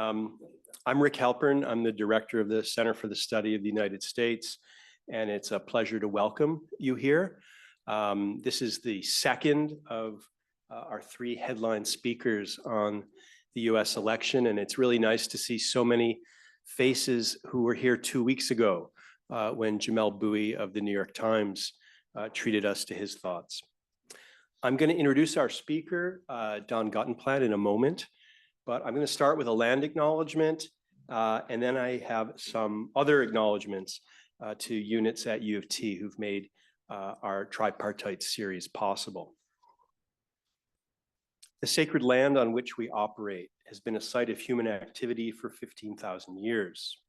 I'm Rick Halpern. I'm the director of the Center for the Study of the United States, and it's a pleasure to welcome you here. This is the second of our three headline speakers on the US election, and it's really nice to see so many faces who were here 2 weeks ago when Jamelle Bouie of the New York Times treated us to his thoughts. I'm going to introduce our speaker, Don Guttenplan, in a moment, but I'm going to start with a land acknowledgement, and then I have some other acknowledgements to units at U of T who've made our tripartite series possible. The sacred land on which we operate has been a site of human activity for 15,000 years.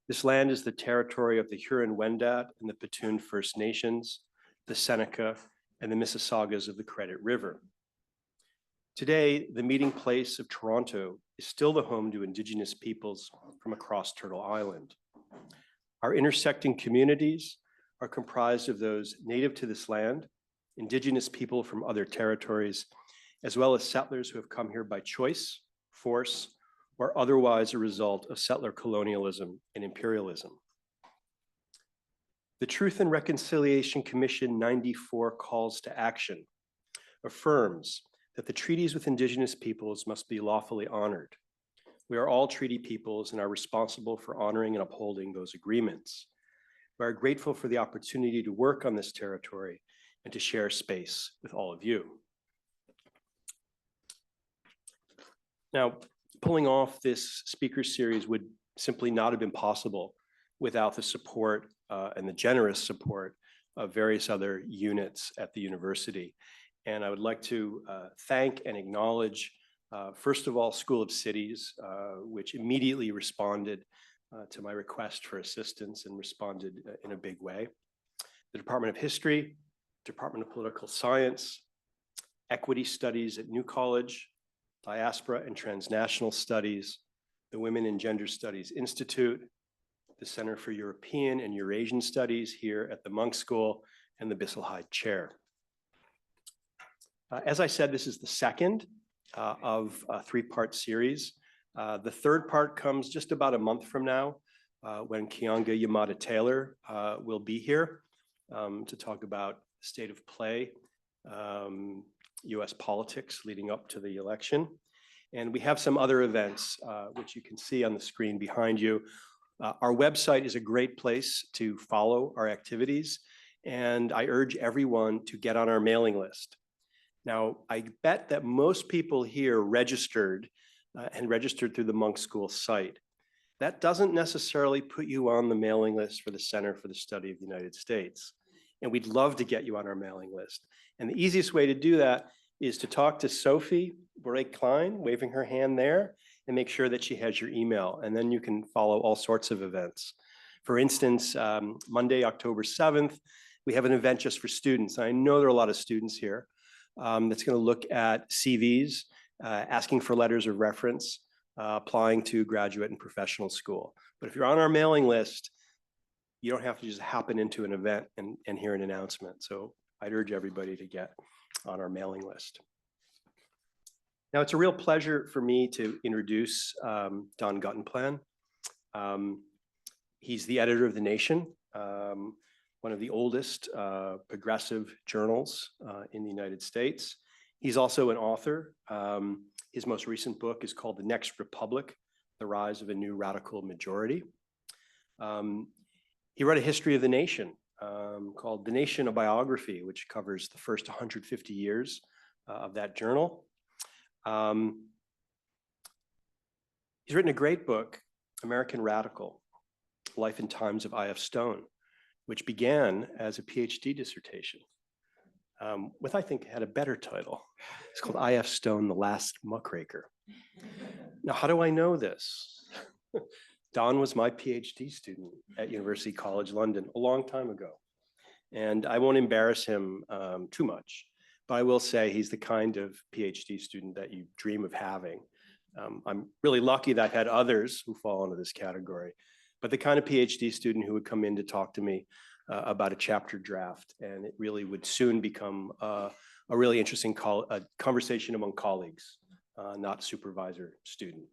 This land is the territory of the Huron-Wendat and the Petun First Nations, the Seneca, and the Mississaugas of the Credit River. Today, the meeting place of Toronto is still the home to Indigenous peoples from across Turtle Island. Our intersecting communities are comprised of those native to this land, Indigenous people from other territories, as well as settlers who have come here by choice, force, or otherwise a result of settler colonialism and imperialism. The Truth and Reconciliation Commission 94 calls to action affirms that the treaties with Indigenous peoples must be lawfully honored. We are all treaty peoples and are responsible for honoring and upholding those agreements. We are grateful for the opportunity to work on this territory and to share space with all of you. Now, pulling off this speaker series would simply not have been possible without the support and the generous support of various other units at the university. And I would like to thank and acknowledge, first of all, School of Cities, which immediately responded to my request for assistance and responded in a big way. The Department of History, Department of Political Science, Equity Studies at New College, Diaspora and Transnational Studies, the Women and Gender Studies Institute, the Center for European and Eurasian Studies here at the Monk School, and the Bissell Hyde Chair. As I said, this is the second of a three-part series. The third part comes just about a month from now when Keeanga Yamahtta-Taylor will be here to talk about state of play, US politics leading up to the election. And we have some other events, which you can see on the screen behind you. Our website is a great place to follow our activities, and I urge everyone to get on our mailing list. Now, I bet that most people here registered and registered through the Monk School site. That doesn't necessarily put you on the mailing list for the Center for the Study of the United States. And we'd love to get you on our mailing list. And the easiest way to do that is to talk to Sophie Bouret-Klein, waving her hand there, and make sure that she has your email. And then you can follow all sorts of events. For instance, Monday, October 7th, we have an event just for students. I know there are a lot of students here that's going to look at CVs, asking for letters of reference, applying to graduate and professional school. But if you're on our mailing list, you don't have to just happen into an event and hear an announcement. So I'd urge everybody to get on our mailing list. Now, it's a real pleasure for me to introduce Don Guttenplan. He's the editor of The Nation, one of the oldest progressive journals in the United States. He's also an author. His most recent book is called The Next Republic, The Rise of a New Radical Majority. He wrote a history of the nation called The Nation, a Biography, which covers the first 150 years of that journal. He's written a great book, American Radical, Life and Times of I.F. Stone, which began as a PhD dissertation, with I think had a better title. It's called I.F. Stone, The Last Muckraker. Now, how do I know this? Don was my PhD student at University College London a long time ago. And I won't embarrass him too much, but I will say he's the kind of PhD student that you dream of having. I'm really lucky that I've had others who fall into this category, but the kind of PhD student who would come in to talk to me about a chapter draft, and it really would soon become a really interesting conversation among colleagues, not supervisor student.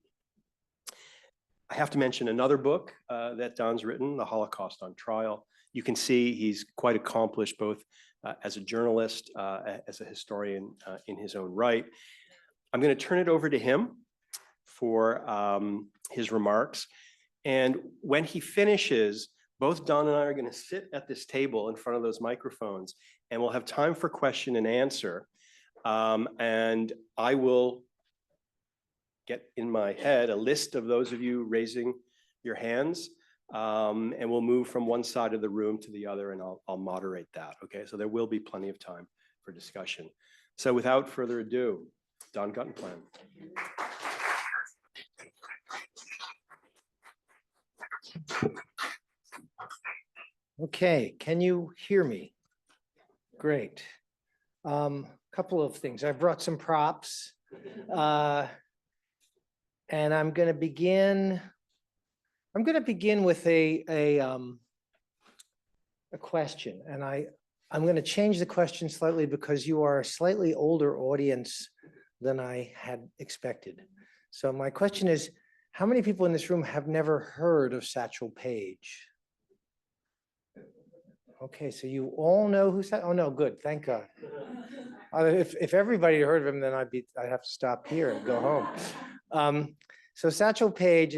I have to mention another book that Don's written, The Holocaust on Trial. You can see he's quite accomplished both as a journalist, as a historian in his own right. I'm going to turn it over to him for his remarks. And when he finishes, both Don and I are going to sit at this table in front of those microphones, and we'll have time for question and answer. And I will get in my head a list of those of you raising your hands, and we'll move from one side of the room to the other, and I'll moderate that, okay? So there will be plenty of time for discussion. So without further ado, Don Guttenplan. Okay, can you hear me? Great. Couple of things. I brought some props. And I'm going to begin with a question, and I'm going to change the question slightly because you are a slightly older audience than I had expected. So my question is, how many people in this room have never heard of Satchel Paige? Okay, so you all know who oh no, good, thank God. If everybody heard of him, then I'd have to stop here and go home. So Satchel Paige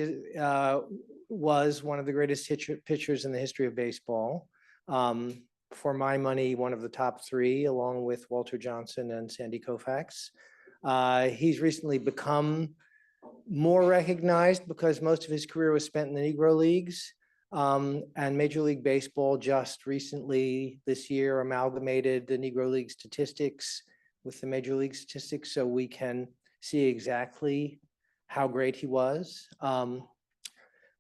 was one of the greatest pitchers in the history of baseball. For my money, one of the top three, along with Walter Johnson and Sandy Koufax. He's recently become more recognized because most of his career was spent in the Negro Leagues. And Major League Baseball just recently this year amalgamated the Negro League statistics with the Major League statistics, so we can see exactly how great he was.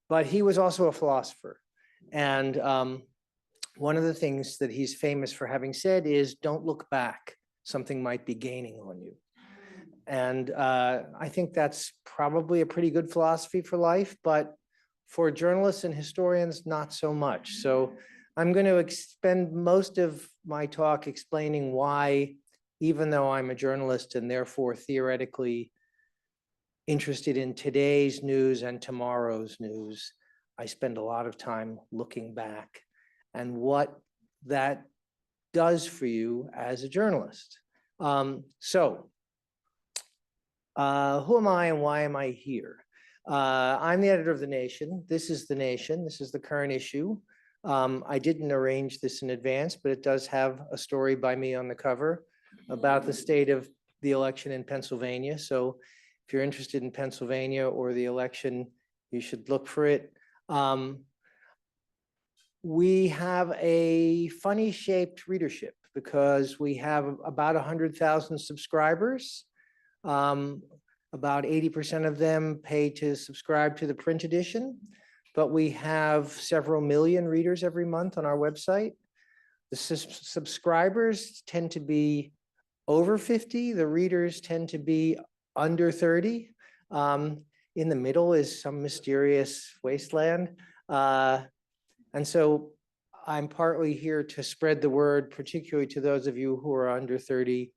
But he was also a philosopher. And one of the things that he's famous for having said is, don't look back, something might be gaining on you. And I think that's probably a pretty good philosophy for life, but for journalists and historians, not so much. So I'm going to spend most of my talk explaining why, even though I'm a journalist and therefore theoretically interested in today's news and tomorrow's news, I spend a lot of time looking back and what that does for you as a journalist. So who am I and why am I here? I'm the editor of The Nation. This is The Nation. This is the current issue. I didn't arrange this in advance, but it does have a story by me on the cover about the state of the election in Pennsylvania. So if you're interested in Pennsylvania or the election, you should look for it. We have a funny shaped readership because we have about 100,000 subscribers. About 80% of them pay to subscribe to the print edition, but we have several million readers every month on our website. The subscribers tend to be over 50. The readers tend to be under 30. In the middle is some mysterious wasteland. And so I'm partly here to spread the word, particularly to those of you who are under 30.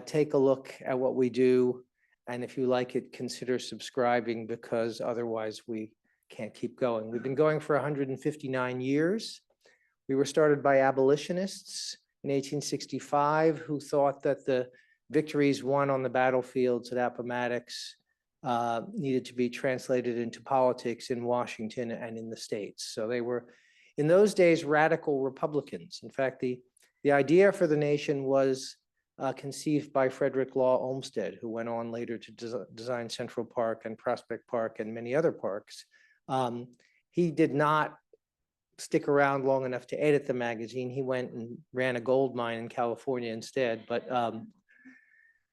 Take a look at what we do. And if you like it, consider subscribing, because otherwise we can't keep going. We've been going for 159 years. We were started by abolitionists in 1865 who thought that the victories won on the battlefields at Appomattox needed to be translated into politics in Washington and in the States. So they were, in those days, radical Republicans. In fact, the idea for the nation was conceived by Frederick Law Olmsted, who went on later to design Central Park and Prospect Park and many other parks. He did not stick around long enough to edit the magazine. He went and ran a gold mine in California instead. But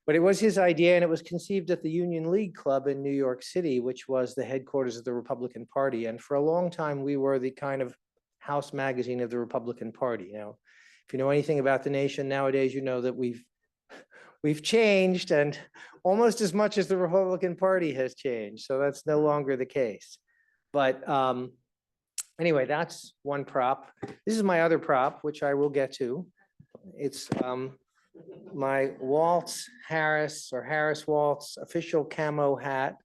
it was his idea, and it was conceived at the Union League Club in New York City, which was the headquarters of the Republican Party. And for a long time, we were the kind of house magazine of the Republican Party. Now, if you know anything about the nation nowadays, you know that we've changed, and almost as much as the Republican Party has changed. So that's no longer the case. But anyway, that's one prop. This is my other prop, which I will get to. It's my Waltz Harris, or Harris Waltz official camo hat.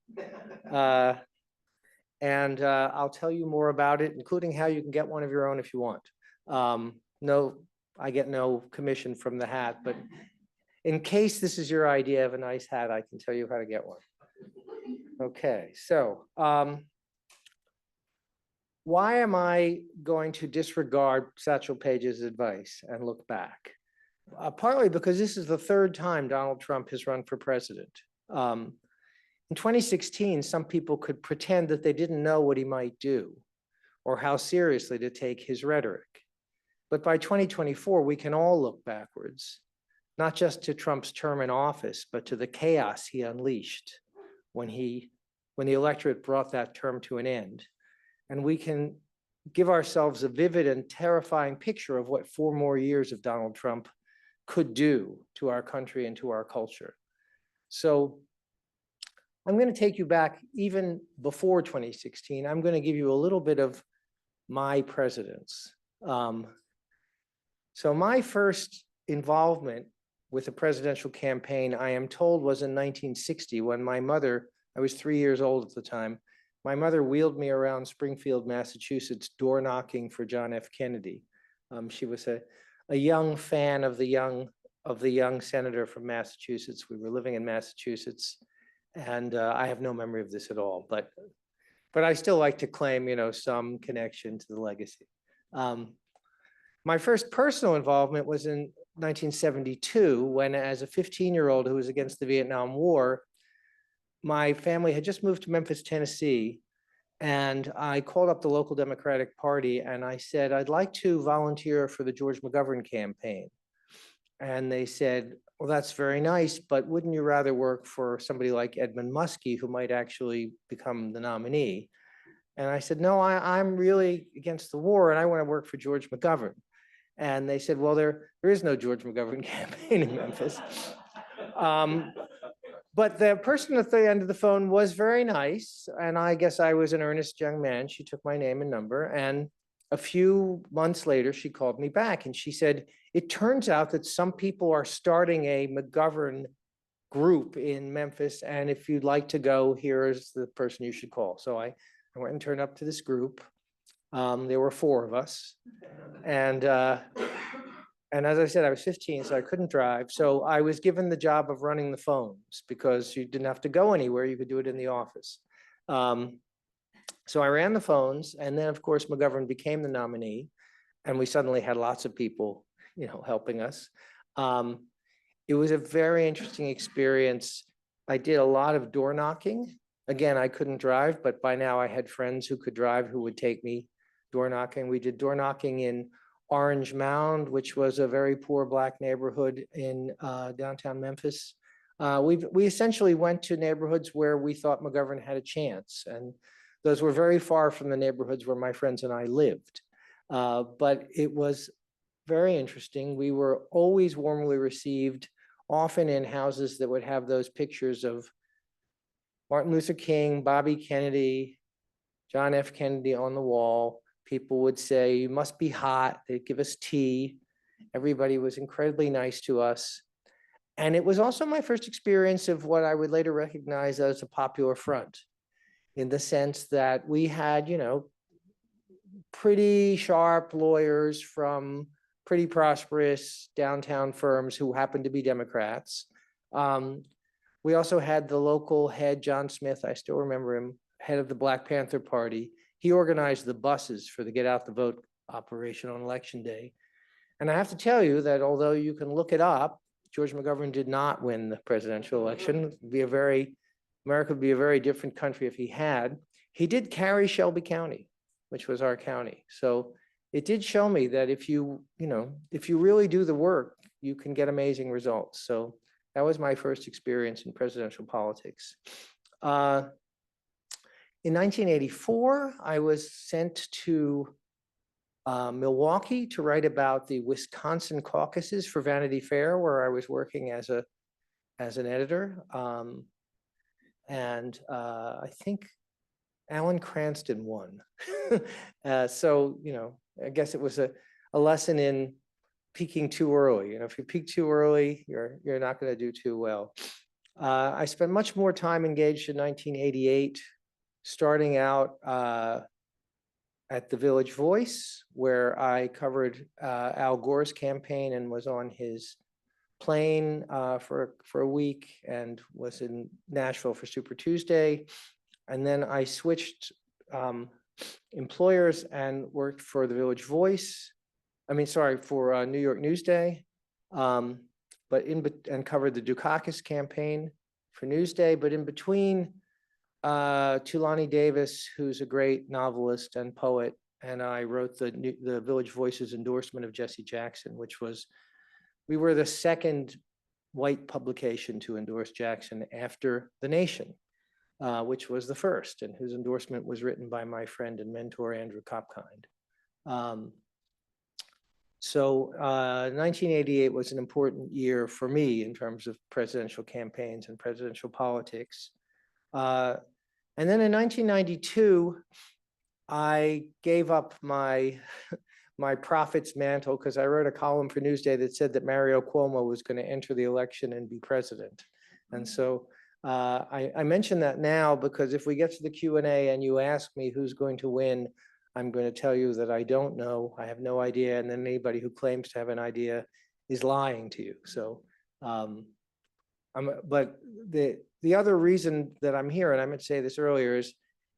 And I'll tell you more about it, including how you can get one of your own if you want. No, I get no commission from the hat, but in case this is your idea of a nice hat, I can tell you how to get one. Okay, so why am I going to disregard Satchel Paige's advice and look back? Partly because this is the third time Donald Trump has run for president. In 2016, some people could pretend that they didn't know what he might do or how seriously to take his rhetoric. But by 2024, we can all look backwards, not just to Trump's term in office, but to the chaos he unleashed when the electorate brought that term to an end. And we can give ourselves a vivid and terrifying picture of what 4 more years of Donald Trump could do to our country and to our culture. So I'm going to take you back even before 2016. I'm going to give you a little bit of my presidents. So my first involvement with a presidential campaign, I am told, was in 1960 when my mother, I was 3 years old at the time, my mother wheeled me around Springfield, Massachusetts, door knocking for John F. Kennedy. She was a young fan of the young senator from Massachusetts. We were living in Massachusetts, and I have no memory of this at all. But I still like to claim, some connection to the legacy. My first personal involvement was in 1972, when, as a 15-year-old who was against the Vietnam War, my family had just moved to Memphis, Tennessee, and I called up the local Democratic Party and I said, I'd like to volunteer for the George McGovern campaign. And they said, well, that's very nice, but wouldn't you rather work for somebody like Edmund Muskie, who might actually become the nominee? And I said, no, I'm really against the war and I want to work for George McGovern. And they said, well, there is no George McGovern campaign in Memphis. But the person at the end of the phone was very nice. And I guess I was an earnest young man. She took my name and number. And a few months later, she called me back and she said, it turns out that some people are starting a McGovern group in Memphis. And if you'd like to go, here's the person you should call. So I went and turned up to this group. There were 4 of us. And as I said, I was 15, so I couldn't drive. So I was given the job of running the phones because you didn't have to go anywhere. You could do it in the office. So I ran the phones. And then, of course, McGovern became the nominee. And we suddenly had lots of people, helping us. It was a very interesting experience. I did a lot of door knocking. Again, I couldn't drive, but by now I had friends who could drive who would take me door knocking. We did door knocking in Orange Mound, which was a very poor Black neighborhood in downtown Memphis. We essentially went to neighborhoods where we thought McGovern had a chance, and those were very far from the neighborhoods where my friends and I lived. But it was very interesting. We were always warmly received, often in houses that would have those pictures of Martin Luther King, Bobby Kennedy, John F. Kennedy on the wall. People would say, you must be hot. They'd give us tea. Everybody was incredibly nice to us. And it was also my first experience of what I would later recognize as a popular front, in the sense that we had, pretty sharp lawyers from pretty prosperous downtown firms who happened to be Democrats. We also had the local head, John Smith, I still remember him, head of the Black Panther Party. He organized the buses for the Get Out the Vote operation on Election Day. And I have to tell you that although you can look it up, George McGovern did not win the presidential election. America would be a very different country if he had. He did carry Shelby County, which was our county. So it did show me that if you really do the work, you can get amazing results. So that was my first experience in presidential politics. In 1984, I was sent to Milwaukee to write about the Wisconsin caucuses for Vanity Fair, where I was working as an editor. I think Alan Cranston won. So, I guess it was a lesson in peaking too early. If you peak too early, you're not going to do too well. I spent much more time engaged in 1988 starting out at the Village Voice, where I covered Al Gore's campaign and was on his plane for a week and was in Nashville for Super Tuesday. And then I switched employers and worked for the Village Voice. For New York Newsday, and covered the Dukakis campaign for Newsday. But in between, Tulani Davis, who's a great novelist and poet, and I wrote the Village Voice's endorsement of Jesse Jackson, we were the second white publication to endorse Jackson after The Nation, which was the first, and whose endorsement was written by my friend and mentor, Andrew Kopkind. 1988 was an important year for me in terms of presidential campaigns and presidential politics. And then in 1992, I gave up my prophet's mantle because I wrote a column for Newsday that said that Mario Cuomo was going to enter the election and be president. And so I mention that now because if we get to the Q&A and you ask me who's going to win, I'm going to tell you that I don't know. I have no idea. And then anybody who claims to have an idea is lying to you. So, but the other reason that I'm here, and I meant to say this earlier,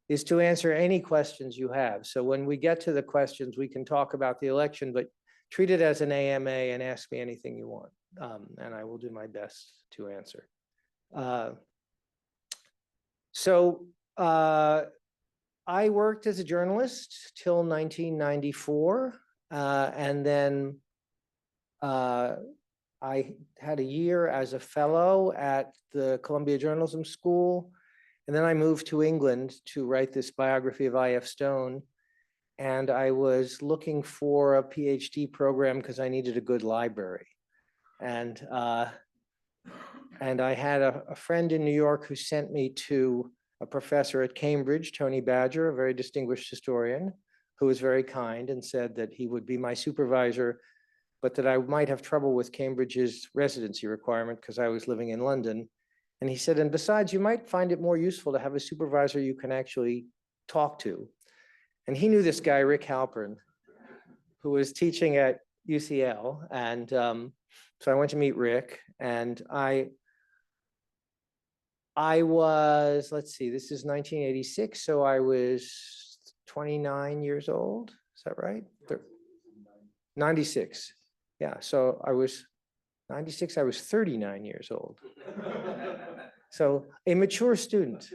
is to answer any questions you have. So when we get to the questions, we can talk about the election, but treat it as an AMA and ask me anything you want. And I will do my best to answer. I worked as a journalist till 1994, and then I had a year as a fellow at the Columbia Journalism School, and then I moved to England to write this biography of I.F. Stone, and I was looking for a PhD program because I needed a good library, and I had a friend in New York who sent me to a professor at Cambridge, Tony Badger, a very distinguished historian, who was very kind and said that he would be my supervisor, but that I might have trouble with Cambridge's residency requirement because I was living in London. And he said, and besides, you might find it more useful to have a supervisor you can actually talk to. And he knew this guy, Rick Halpern, who was teaching at UCL. And so I went to meet Rick, and I was, let's see, this is 1986, so I was 29 years old. Is that right? 96. Yeah, so I was 96, I was 39 years old. So a mature student,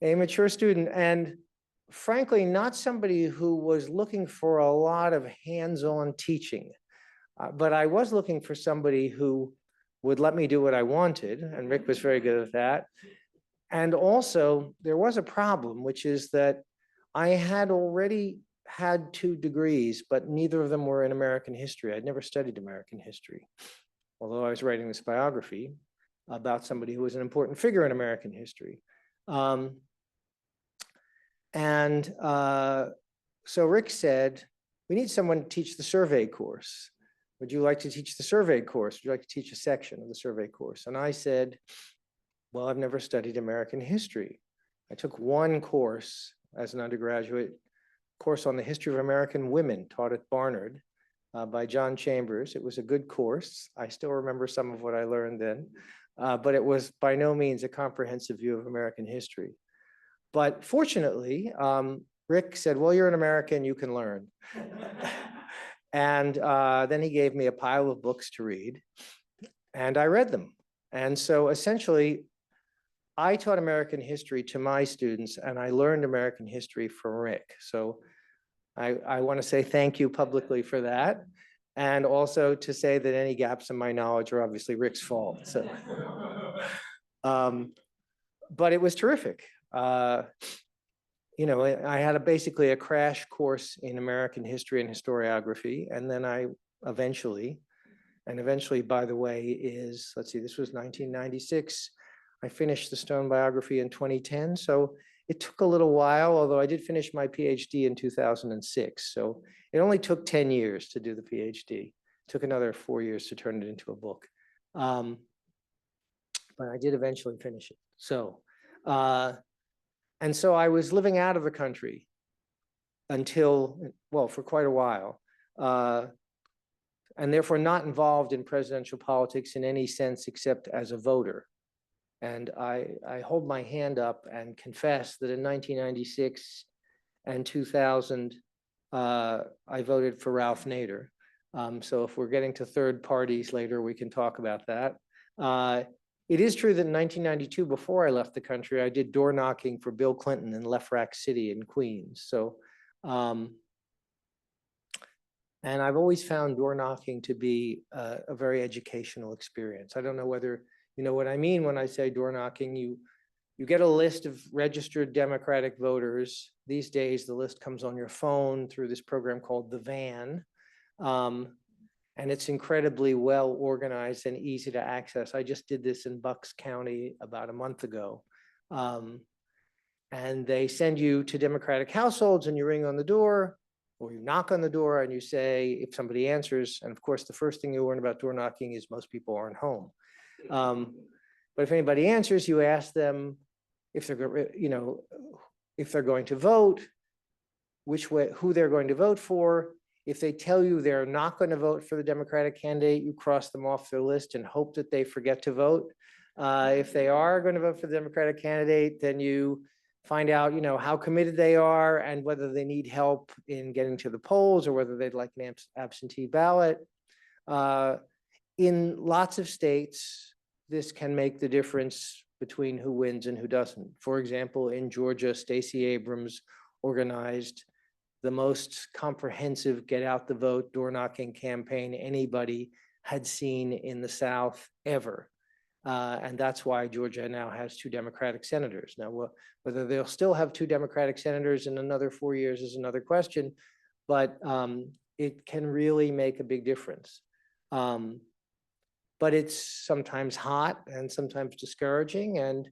and frankly, not somebody who was looking for a lot of hands-on teaching, but I was looking for somebody who would let me do what I wanted, and Rick was very good at that. And also, there was a problem, which is that I had already had 2 degrees, but neither of them were in American history. I'd never studied American history, although I was writing this biography about somebody who was an important figure in American history. So Rick said, we need someone to teach the survey course. Would you like to teach the survey course? Would you like to teach a section of the survey course? And I said, well, I've never studied American history. I took one course as an undergraduate, course on the history of American women taught at Barnard by John Chambers. It was a good course. I still remember some of what I learned then, but it was by no means a comprehensive view of American history. But fortunately, Rick said, well, you're an American, you can learn. And then he gave me a pile of books to read, and I read them. And so essentially, I taught American history to my students, and I learned American history from Rick. So I want to say thank you publicly for that, and also to say that any gaps in my knowledge are obviously Rick's fault. So, but it was terrific. You know, I had basically a crash course in American history and historiography, and then I eventually, by the way, is, let's see, this was 1996. I finished the Stone biography in 2010, so it took a little while, although I did finish my PhD in 2006. So it only took 10 years to do the PhD. It took another 4 years to turn it into a book. But I did eventually finish it. So And so I was living out of the country until, well, for quite a while, and therefore not involved in presidential politics in any sense except as a voter. And I hold my hand up and confess that in 1996 and 2000, I voted for Ralph Nader. So if we're getting to third parties later, we can talk about that. It is true that in 1992, before I left the country, I did door knocking for Bill Clinton in Lefrak City in Queens. So, and I've always found door knocking to be a very educational experience. I don't know whether you know what I mean when I say door knocking. You get a list of registered Democratic voters. These days, the list comes on your phone through this program called The Van. And it's incredibly well organized and easy to access. I just did this in Bucks County about a month ago. And they send you to Democratic households and you ring on the door or you knock on the door and you say, if somebody answers, and of course, the first thing you learn about door knocking is most people aren't home. But if anybody answers, you ask them if they're, you know, if they're going to vote, which way, who they're going to vote for. If they tell you they're not going to vote for the Democratic candidate, you cross them off their list and hope that they forget to vote. If they are going to vote for the Democratic candidate, then you find out, you know, how committed they are and whether they need help in getting to the polls or whether they'd like an absentee ballot. In lots of states, this can make the difference between who wins and who doesn't. For example, in Georgia, Stacey Abrams organized the most comprehensive get out the vote door knocking campaign anybody had seen in the South ever. And that's why Georgia now has 2 Democratic senators. Now, whether they'll still have 2 Democratic senators in another 4 years is another question, but it can really make a big difference. But it's sometimes hot and sometimes discouraging, and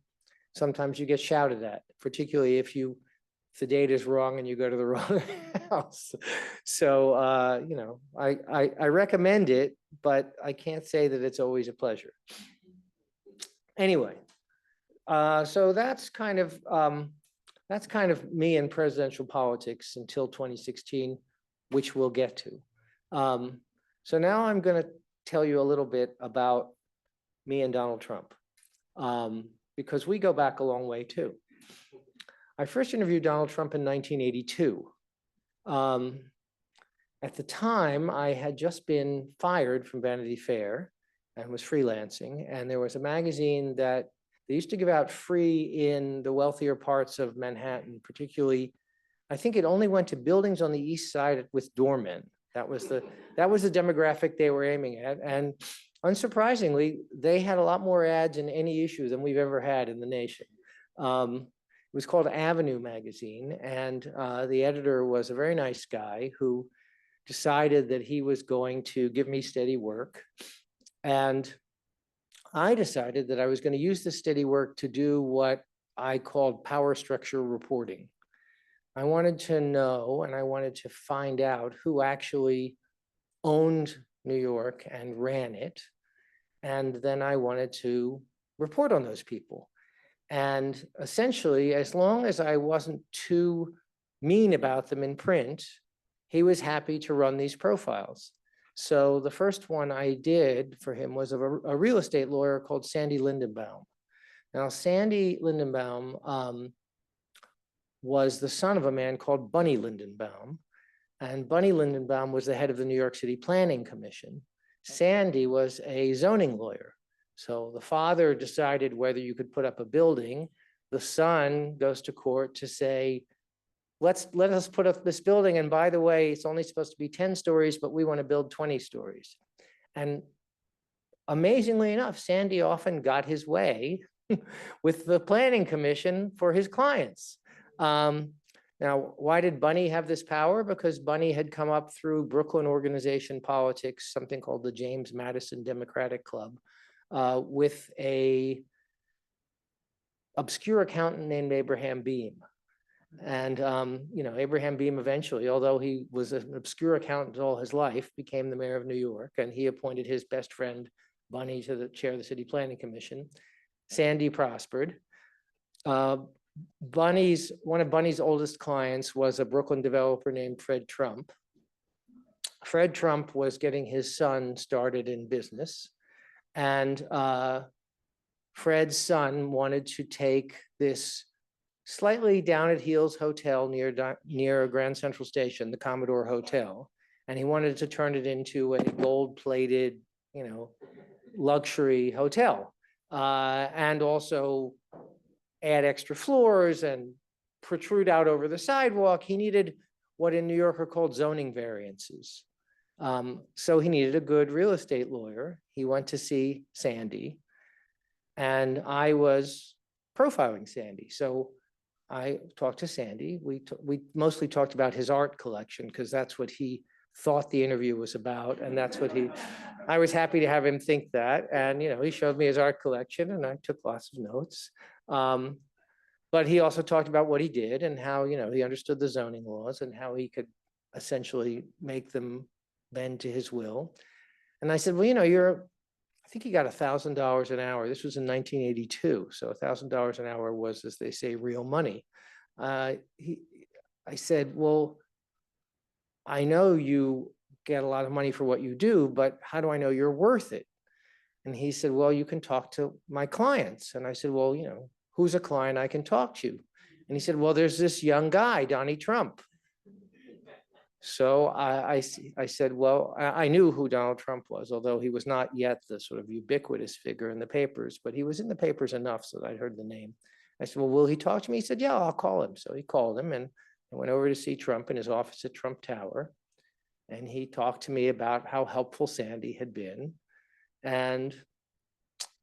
sometimes you get shouted at, particularly if the date is wrong and you go to the wrong house. So, you know, I recommend it, but I can't say that it's always a pleasure. Anyway, so that's kind of me in presidential politics until 2016, which we'll get to. So now I'm going to tell you a little bit about me and Donald Trump, because we go back a long way too. I first interviewed Donald Trump in 1982. At the time, I had just been fired from Vanity Fair and was freelancing. And there was a magazine that they used to give out free in the wealthier parts of Manhattan, particularly, I think it only went to buildings on the east side with doormen. That was the demographic they were aiming at. And unsurprisingly, they had a lot more ads in any issue than we've ever had in the nation. It was called Avenue magazine, and the editor was a very nice guy who decided that he was going to give me steady work. And I decided that I was going to use this steady work to do what I called power structure reporting. I wanted to know and I wanted to find out who actually owned New York and ran it. And then I wanted to report on those people. And essentially, as long as I wasn't too mean about them in print, he was happy to run these profiles. So the first one I did for him was of a real estate lawyer called Sandy Lindenbaum. Now, Sandy Lindenbaum was the son of a man called Bunny Lindenbaum. And Bunny Lindenbaum was the head of the New York City Planning Commission. Sandy was a zoning lawyer. So the father decided whether you could put up a building. The son goes to court to say, let us put up this building. And by the way, it's only supposed to be 10 stories, but we want to build 20 stories. And amazingly enough, Sandy often got his way with the planning commission for his clients. Now, why did Bunny have this power? Because Bunny had come up through Brooklyn organization politics, something called the James Madison Democratic Club, with a obscure accountant named Abraham Beame. And, you know, Abraham Beame eventually, although he was an obscure accountant all his life, became the mayor of New York, and he appointed his best friend, Bunny, to the chair of the City Planning Commission. Sandy prospered. One of Bunny's oldest clients was a Brooklyn developer named Fred Trump. Fred Trump was getting his son started in business, and Fred's son wanted to take this slightly down at heels hotel near Grand Central Station, the Commodore Hotel, and he wanted to turn it into a gold-plated, luxury hotel, and also add extra floors and protrude out over the sidewalk. He needed what in New York are called zoning variances. So he needed a good real estate lawyer. He went to see Sandy, and I was profiling Sandy. So I talked to Sandy. We mostly talked about his art collection because that's what he thought the interview was about, and that's what I was happy to have him think that. And he showed me his art collection, and I took lots of notes. But he also talked about what he did and how he understood the zoning laws and how he could essentially make them bend to his will. And I said, well, I think he got $1,000 an hour. This was in 1982. So $1,000 an hour was, as they say, real money. I said, well, I know you get a lot of money for what you do, but how do I know you're worth it? And he said, well, you can talk to my clients. And I said, well, who's a client I can talk to? And he said, well, there's this young guy, Donnie Trump. So I said, well, I knew who Donald Trump was, although he was not yet the sort of ubiquitous figure in the papers, but he was in the papers enough so that I'd heard the name. I said, well, will he talk to me? He said, yeah, I'll call him. So he called him, and I went over to see Trump in his office at Trump Tower. And he talked to me about how helpful Sandy had been. And,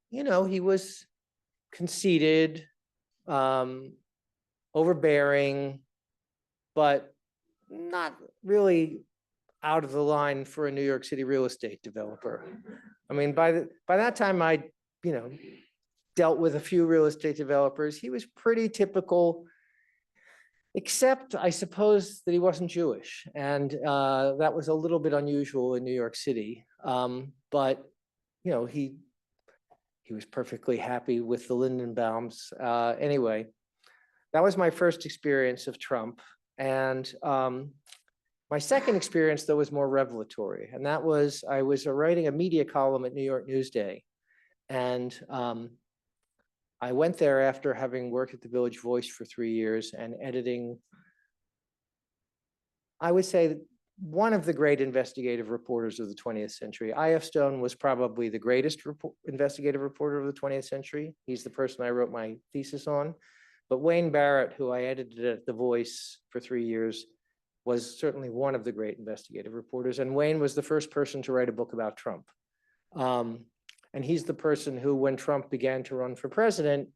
he was conceited, overbearing, but not really out of the line for a New York City real estate developer. I mean, by that time, I, dealt with a few real estate developers. He was pretty typical, except I suppose that he wasn't Jewish, and that was a little bit unusual in New York City. But he was perfectly happy with the Lindenbaums. Anyway, that was my first experience of Trump. And my second experience, though, was more revelatory. And that was, I was writing a media column at New York Newsday. And I went there after having worked at the Village Voice for 3 years and editing, I would say, one of the great investigative reporters of the 20th century. I.F. Stone was probably the greatest investigative reporter of the 20th century. He's the person I wrote my thesis on. But Wayne Barrett, who I edited at The Voice for 3 years, was certainly one of the great investigative reporters. And Wayne was the first person to write a book about Trump. And he's the person who, when Trump began to run for president,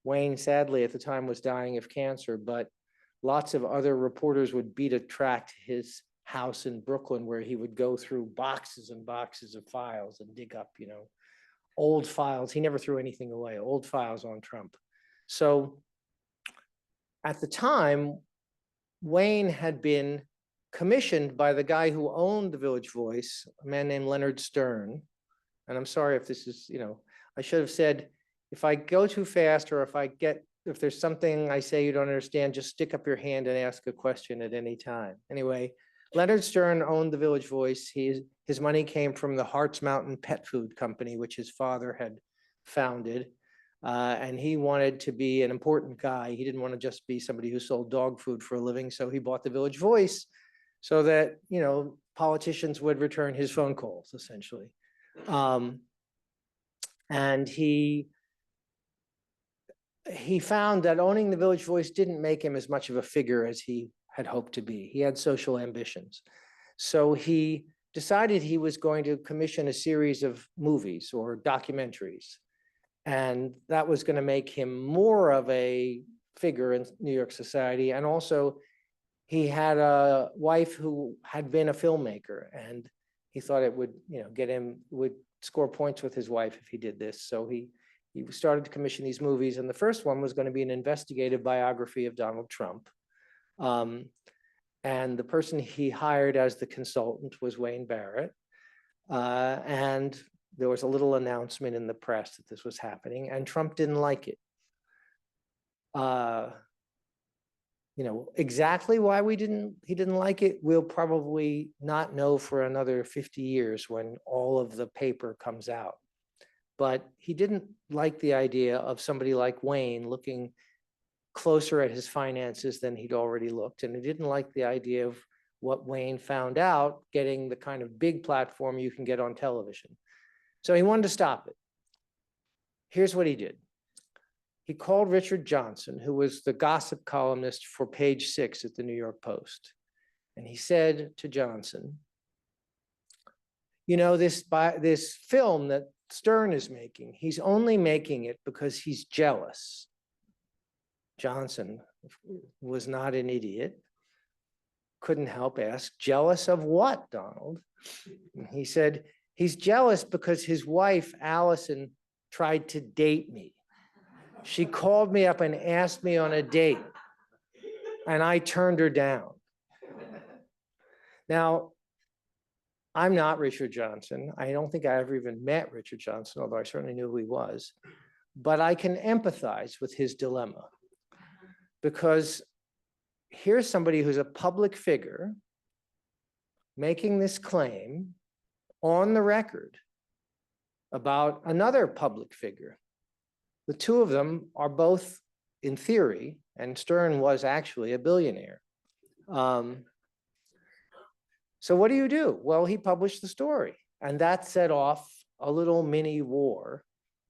Wayne sadly at the time was dying of cancer, but lots of other reporters would beat a track to his house in Brooklyn, where he would go through boxes and boxes of files and dig up, old files. He never threw anything away, old files on Trump. So at the time, Wayne had been commissioned by the guy who owned the Village Voice, a man named Leonard Stern. And I'm sorry if this is, I should have said, if I go too fast or if there's something I say you don't understand, just stick up your hand and ask a question at any time. Anyway, Leonard Stern owned the Village Voice. His money came from the Hartz Mountain Pet Food Company, which his father had founded. And he wanted to be an important guy. He didn't want to just be somebody who sold dog food for a living. So he bought the Village Voice so that, politicians would return his phone calls, essentially. And he found that owning the Village Voice didn't make him as much of a figure as he had hoped to be. He had social ambitions. So he decided he was going to commission a series of movies or documentaries. And that was going to make him more of a figure in New York society. And also, he had a wife who had been a filmmaker, and he thought it would, would score points with his wife if he did this. So he started to commission these movies, and the first one was going to be an investigative biography of Donald Trump. And the person he hired as the consultant was Wayne Barrett. And there was a little announcement in the press that this was happening, and Trump didn't like it. Exactly why he didn't like it, we'll probably not know for another 50 years when all of the paper comes out. But he didn't like the idea of somebody like Wayne looking closer at his finances than he'd already looked. And he didn't like the idea of what Wayne found out, getting the kind of big platform you can get on television. So he wanted to stop it. Here's what he did. He called Richard Johnson, who was the gossip columnist for Page 6 at the New York Post. And he said to Johnson, this film that Stern is making, he's only making it because he's jealous. Johnson was not an idiot. Couldn't help ask, jealous of what, Donald? And he said, he's jealous because his wife, Allison, tried to date me. She called me up and asked me on a date, and I turned her down. Now, I'm not Richard Johnson. I don't think I ever even met Richard Johnson, although I certainly knew who he was. But I can empathize with his dilemma, because here's somebody who's a public figure making this claim on the record about another public figure. The two of them are both, in theory, and Stern was actually a billionaire. So what do you do? Well, he published the story, and that set off a little mini war,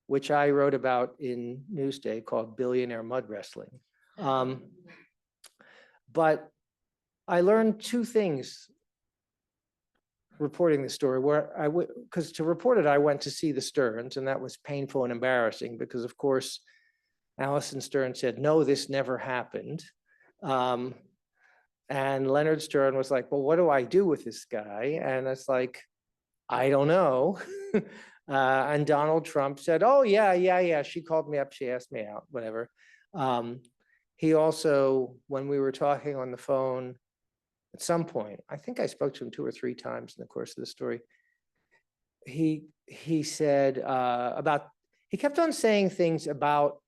which I wrote about in Newsday called Billionaire Mud Wrestling. But I learned two things reporting the story, because to report it, I went to see the Sterns, and that was painful and embarrassing because, of course, Allison Stern said, no, this never happened. And Leonard Stern was like, well, what do I do with this guy? And it's like, I don't know. And Donald Trump said, oh, yeah. She called me up. She asked me out, whatever. He also, when we were talking on the phone, at some point, I think I spoke to him 2 or 3 times in the course of the story. He said he kept on saying things about,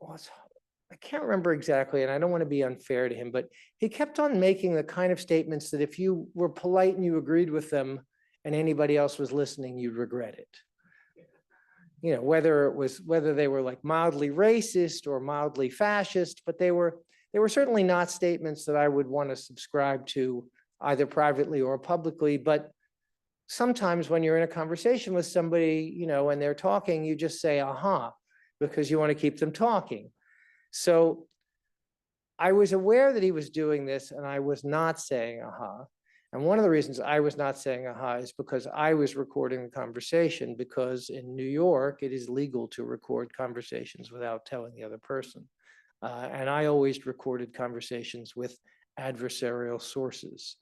I can't remember exactly, and I don't want to be unfair to him, but he kept on making the kind of statements that if you were polite and you agreed with them and anybody else was listening, you'd regret it. Whether they were like mildly racist or mildly fascist, but they were certainly not statements that I would want to subscribe to either privately or publicly. But sometimes when you're in a conversation with somebody, and they're talking, you just say, aha, because you want to keep them talking. So I was aware that he was doing this, and I was not saying aha. And one of the reasons I was not saying aha is because I was recording the conversation, because in New York, it is legal to record conversations without telling the other person. And I always recorded conversations with adversarial sources.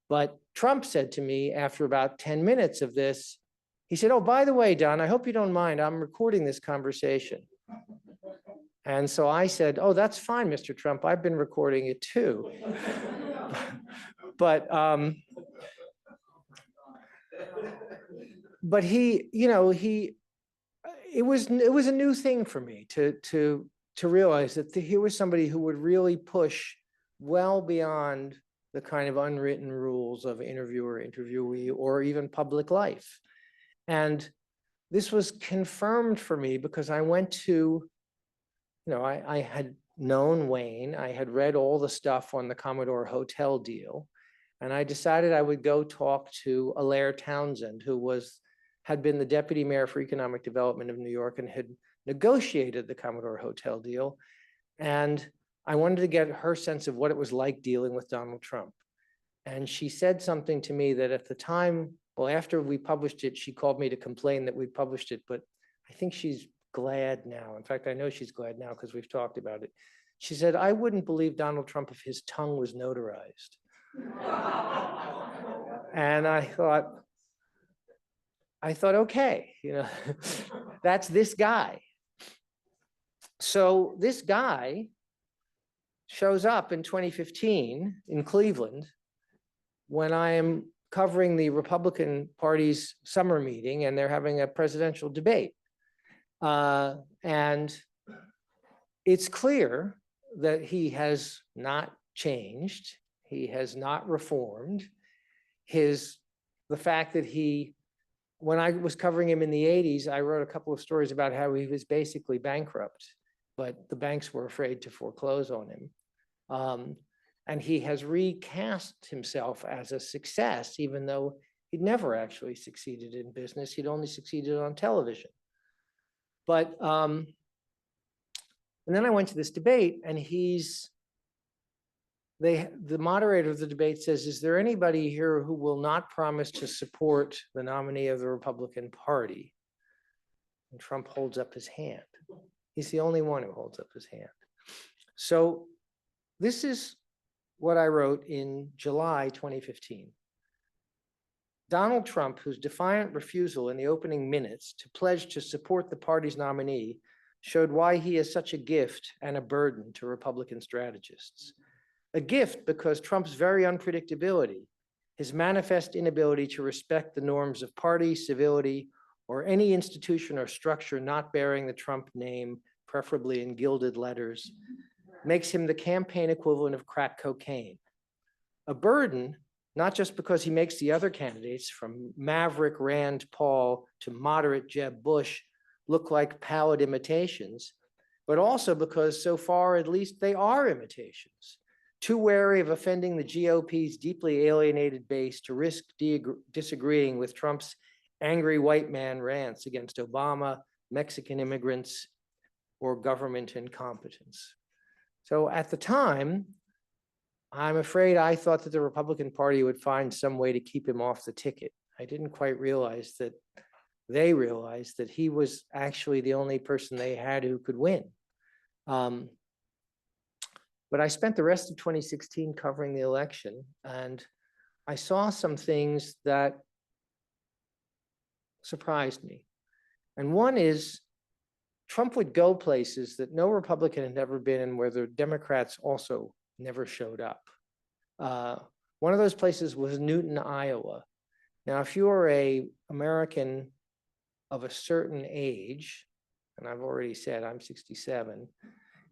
But Trump said to me after about 10 minutes of this, he said, oh, by the way, Don, I hope you don't mind, I'm recording this conversation. And so I said, oh, that's fine, Mr. Trump, I've been recording it too. But it was a new thing for me to realize that here was somebody who would really push well beyond the kind of unwritten rules of interviewer, interviewee, or even public life. And this was confirmed for me because I went to, I had known Wayne, I had read all the stuff on the Commodore Hotel deal, and I decided I would go talk to Alaire Townsend, who had been the deputy mayor for economic development of New York and had negotiated the Commodore Hotel deal. And I wanted to get her sense of what it was like dealing with Donald Trump. And she said something to me that at the time, well, after we published it, she called me to complain that we published it, but I think she's glad now. In fact, I know she's glad now because we've talked about it. She said, I wouldn't believe Donald Trump if his tongue was notarized. And I thought, okay, that's this guy. So this guy shows up in 2015 in Cleveland when I am covering the Republican Party's summer meeting and they're having a presidential debate. And it's clear that he has not changed. He has not reformed. The fact that when I was covering him in the 80s, I wrote a couple of stories about how he was basically bankrupt, but the banks were afraid to foreclose on him. And he has recast himself as a success, even though he'd never actually succeeded in business. He'd only succeeded on television. But, and then I went to this debate, and the moderator of the debate says, is there anybody here who will not promise to support the nominee of the Republican Party? And Trump holds up his hand. He's the only one who holds up his hand. So this is what I wrote in July 2015. Donald Trump, whose defiant refusal in the opening minutes to pledge to support the party's nominee, showed why he is such a gift and a burden to Republican strategists. A gift because Trump's very unpredictability, his manifest inability to respect the norms of party, civility, or any institution or structure not bearing the Trump name, preferably in gilded letters, makes him the campaign equivalent of crack cocaine. A burden, not just because he makes the other candidates, from maverick Rand Paul to moderate Jeb Bush, look like pallid imitations, but also because so far, at least, they are imitations. Too wary of offending the GOP's deeply alienated base to risk disagreeing with Trump's angry white man rants against Obama, Mexican immigrants, or government incompetence. So at the time, I'm afraid I thought that the Republican Party would find some way to keep him off the ticket. I didn't quite realize that they realized that he was actually the only person they had who could win. But I spent the rest of 2016 covering the election, and I saw some things that surprised me. And one is Trump would go places that no Republican had ever been in, where the Democrats also never showed up. One of those places was Newton, Iowa. Now, if you're an American of a certain age, and I've already said I'm 67,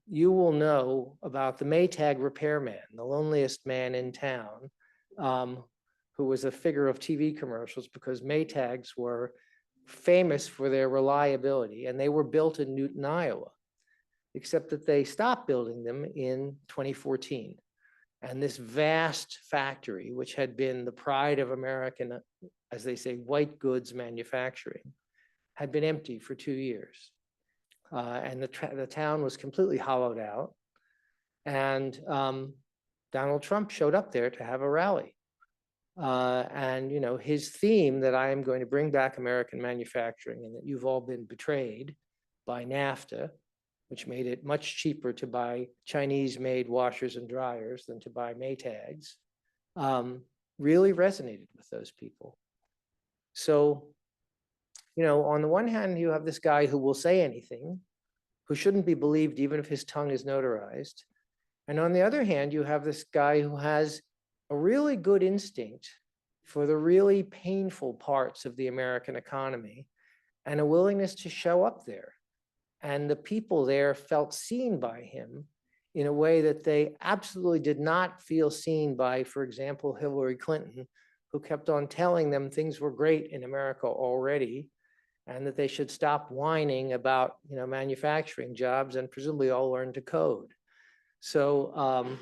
you will know about the Maytag repairman, the loneliest man in town, who was a figure of TV commercials because Maytags were famous for their reliability, and they were built in Newton, Iowa, except that they stopped building them in 2014. And this vast factory, which had been the pride of American, as they say, white goods manufacturing, had been empty for 2 years. And the town was completely hollowed out. And Donald Trump showed up there to have a rally. And his theme that I am going to bring back American manufacturing, and that you've all been betrayed by NAFTA, which made it much cheaper to buy Chinese-made washers and dryers than to buy Maytags, really resonated with those people. So, on the one hand, you have this guy who will say anything, who shouldn't be believed even if his tongue is notarized. And on the other hand, you have this guy who has a really good instinct for the really painful parts of the American economy and a willingness to show up there. And the people there felt seen by him in a way that they absolutely did not feel seen by, for example, Hillary Clinton, who kept on telling them things were great in America already, and that they should stop whining about manufacturing jobs and presumably all learn to code. So,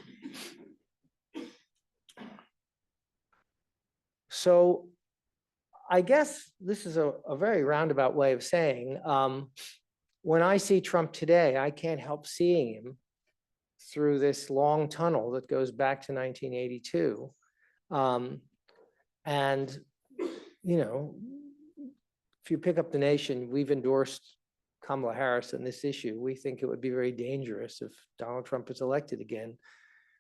so I guess this is a very roundabout way of saying, when I see Trump today, I can't help seeing him through this long tunnel that goes back to 1982. And, if you pick up The Nation, we've endorsed Kamala Harris on this issue. We think it would be very dangerous if Donald Trump is elected again.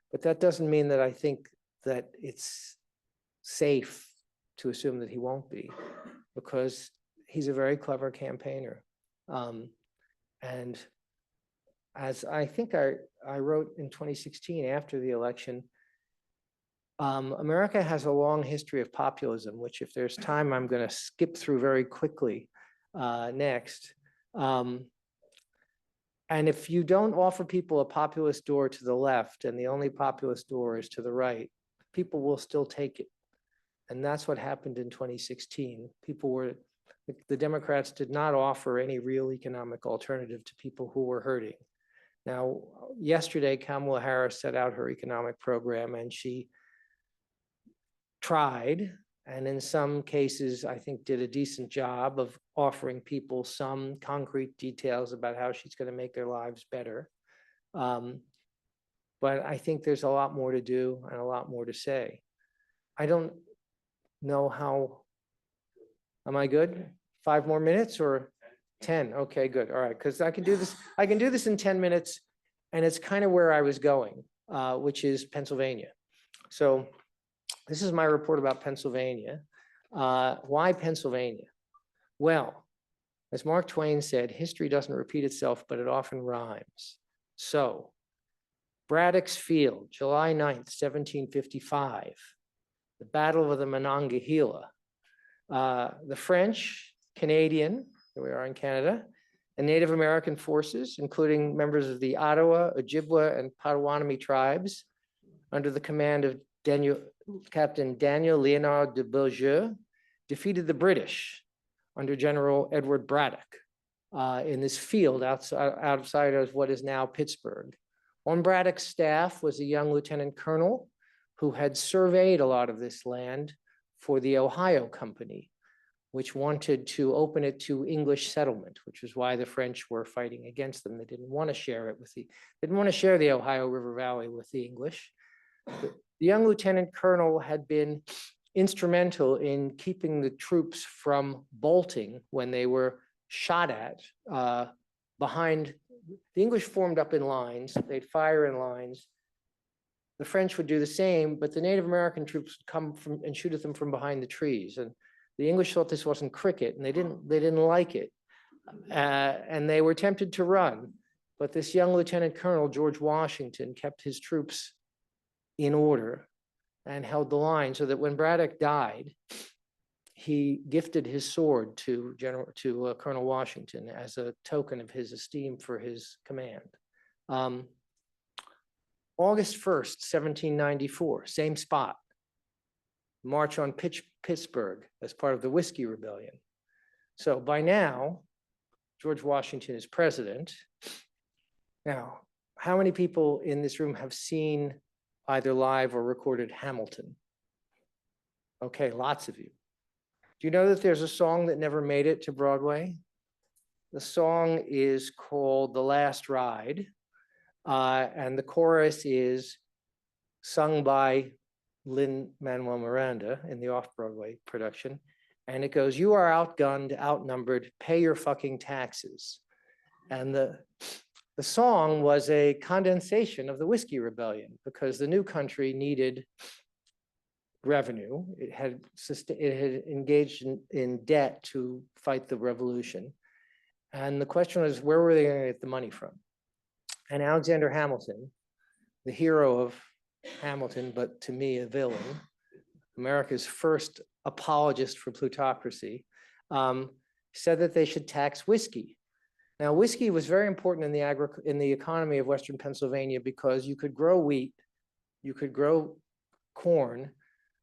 But that doesn't mean that I think that it's safe to assume that he won't be, because he's a very clever campaigner. And as I think I wrote in 2016 after the election, America has a long history of populism, which, if there's time, I'm going to skip through very quickly next. And if you don't offer people a populist door to the left and the only populist door is to the right, people will still take it. And that's what happened in 2016. The Democrats did not offer any real economic alternative to people who were hurting. Now, yesterday, Kamala Harris set out her economic program and she tried, and in some cases, I think did a decent job of offering people some concrete details about how she's going to make their lives better. But I think there's a lot more to do and a lot more to say. I don't know how, am I good? 5 more minutes or 10? Okay, good. All right, because I can do this in 10 minutes, and it's kind of where I was going, which is Pennsylvania. So this is my report about Pennsylvania. Why Pennsylvania? Well, as Mark Twain said, history doesn't repeat itself, but it often rhymes. So Braddock's Field, July 9th, 1755, the Battle of the Monongahela. The French, Canadian, here we are in Canada, and Native American forces, including members of the Ottawa, Ojibwa, and Potawatomi tribes, under the command of Captain Daniel Leonard de Beaujeu, defeated the British under General Edward Braddock in this field outside of what is now Pittsburgh. On Braddock's staff was a young lieutenant colonel who had surveyed a lot of this land for the Ohio Company, which wanted to open it to English settlement, which was why the French were fighting against them. They didn't want to share it with didn't want to share the Ohio River Valley with the English. The young lieutenant colonel had been instrumental in keeping the troops from bolting when they were shot at behind. The English formed up in lines, they'd fire in lines. The French would do the same, but the Native American troops would come from and shoot at them from behind the trees. And the English thought this wasn't cricket, and they didn't like it. And they were tempted to run. But this young Lieutenant Colonel, George Washington, kept his troops in order and held the line so that when Braddock died, he gifted his sword to Colonel Washington as a token of his esteem for his command. August 1st, 1794, same spot. March on Pittsburgh as part of the Whiskey Rebellion. So by now, George Washington is president. Now, how many people in this room have seen either live or recorded Hamilton? Okay, lots of you. Do you know that there's a song that never made it to Broadway? The song is called The Last Ride, and the chorus is sung by Lin-Manuel Miranda in the off-Broadway production. And it goes, "You are outgunned, outnumbered, pay your fucking taxes." And the song was a condensation of the Whiskey Rebellion because the new country needed revenue. It had engaged in debt to fight the revolution. And the question was, where were they going to get the money from? And Alexander Hamilton, the hero of Hamilton, but to me a villain, America's first apologist for plutocracy, said that they should tax whiskey. Now, whiskey was very important in the economy of Western Pennsylvania because you could grow wheat, you could grow corn,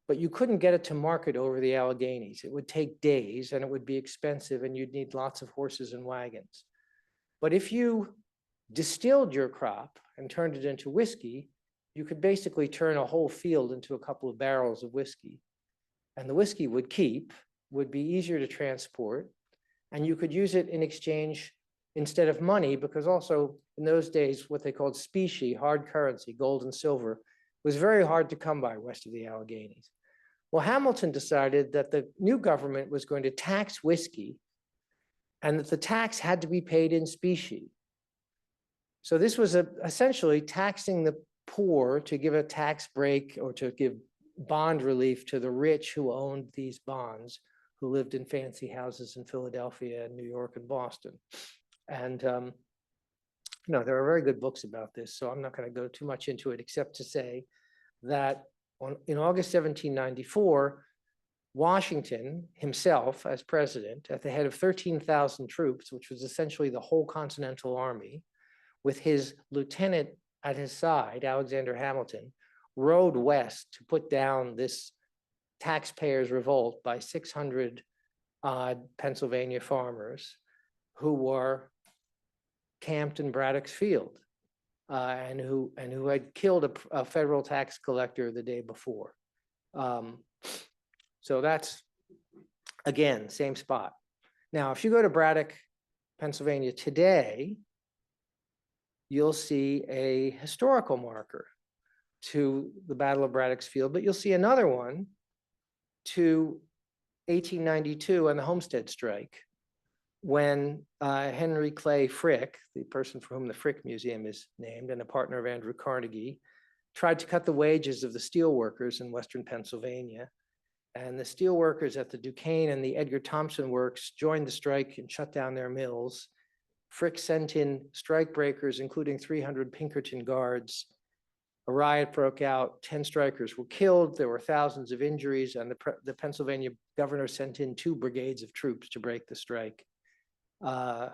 but you couldn't get it to market over the Alleghenies. It would take days and it would be expensive and you'd need lots of horses and wagons. But if you distilled your crop and turned it into whiskey, you could basically turn a whole field into a couple of barrels of whiskey. And the whiskey would keep, would be easier to transport, and you could use it in exchange instead of money, because also in those days, what they called specie, hard currency, gold and silver, was very hard to come by west of the Alleghenies. Well, Hamilton decided that the new government was going to tax whiskey and that the tax had to be paid in specie. So this was essentially taxing the poor to give a tax break or to give bond relief to the rich who owned these bonds, who lived in fancy houses in Philadelphia and New York and Boston. And there are very good books about this, so I'm not going to go too much into it, except to say that in August 1794, Washington himself, as president, at the head of 13,000 troops, which was essentially the whole Continental Army, with his lieutenant at his side, Alexander Hamilton, rode west to put down this taxpayers' revolt by 600 odd Pennsylvania farmers who were camped in Braddock's Field and who had killed a federal tax collector the day before. So that's, again, same spot. Now, if you go to Braddock, Pennsylvania today, you'll see a historical marker to the Battle of Braddock's Field, but you'll see another one to 1892 and the Homestead Strike, when Henry Clay Frick, the person for whom the Frick Museum is named and a partner of Andrew Carnegie, tried to cut the wages of the steel workers in Western Pennsylvania. And the steel workers at the Duquesne and the Edgar Thomson works joined the strike and shut down their mills. Frick sent in strike breakers, including 300 Pinkerton guards. A riot broke out, 10 strikers were killed, there were thousands of injuries, and the Pennsylvania governor sent in 2 brigades of troops to break the strike. And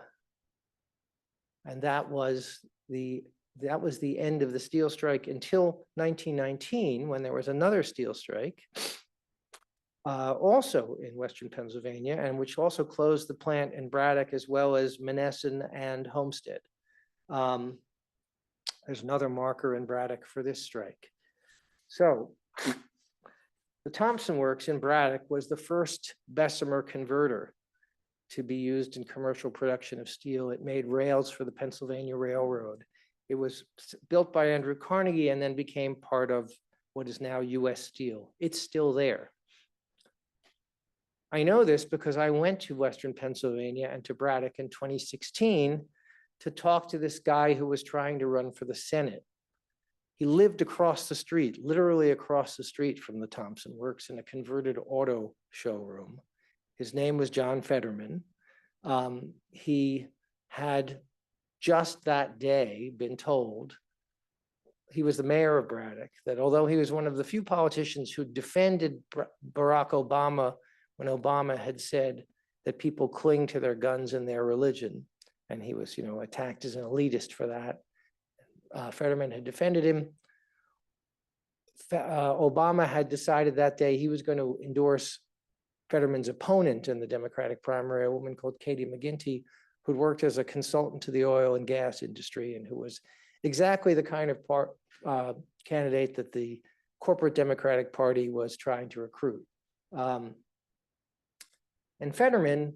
that was the end of the steel strike until 1919, when there was another steel strike, also in Western Pennsylvania, and which also closed the plant in Braddock as well as Monessen and Homestead. There's another marker in Braddock for this strike. So the Thomson Works in Braddock was the first Bessemer converter to be used in commercial production of steel. It made rails for the Pennsylvania Railroad. It was built by Andrew Carnegie and then became part of what is now U.S. Steel. It's still there. I know this because I went to Western Pennsylvania and to Braddock in 2016 to talk to this guy who was trying to run for the Senate. He lived across the street, literally across the street from the Thomson Works in a converted auto showroom. His name was John Fetterman. He had just that day been told, he was the mayor of Braddock, that although he was one of the few politicians who defended Barack Obama when Obama had said that people cling to their guns and their religion, and he was, attacked as an elitist for that. Fetterman had defended him. Obama had decided that day he was going to endorse Fetterman's opponent in the Democratic primary, a woman called Katie McGinty, who'd worked as a consultant to the oil and gas industry and who was exactly the kind of candidate that the corporate Democratic Party was trying to recruit. And Fetterman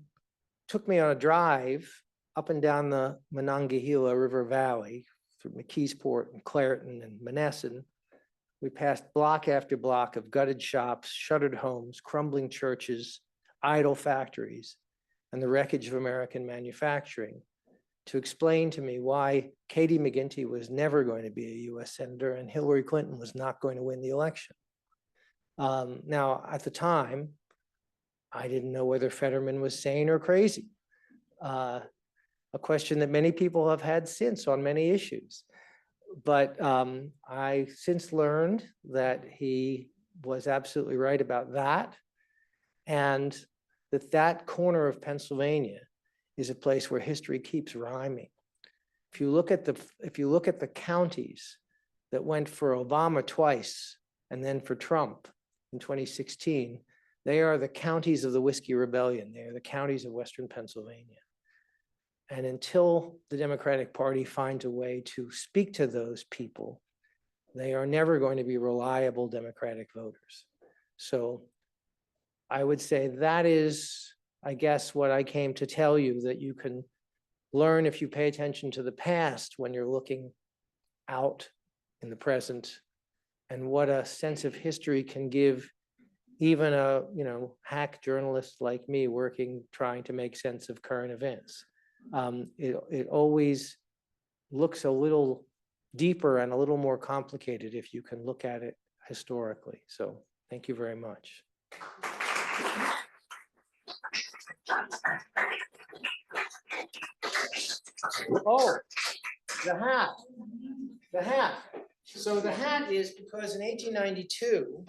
took me on a drive up and down the Monongahela River Valley through McKeesport and Clairton and Monessen. We passed block after block of gutted shops, shuttered homes, crumbling churches, idle factories, and the wreckage of American manufacturing to explain to me why Katie McGinty was never going to be a US Senator and Hillary Clinton was not going to win the election. Now, at the time, I didn't know whether Fetterman was sane or crazy. A question that many people have had since on many issues. But I since learned that he was absolutely right about that, and that corner of Pennsylvania is a place where history keeps rhyming. If you look at the counties that went for Obama twice and then for Trump in 2016, they are the counties of the Whiskey Rebellion. They are the counties of Western Pennsylvania. And until the Democratic Party finds a way to speak to those people, they are never going to be reliable Democratic voters. So I would say that is, I guess, what I came to tell you, that you can learn if you pay attention to the past when you're looking out in the present, and what a sense of history can give even a hack journalist like me trying to make sense of current events. It always looks a little deeper and a little more complicated if you can look at it historically. So thank you very much. Oh, the hat. So the hat is because in 1892,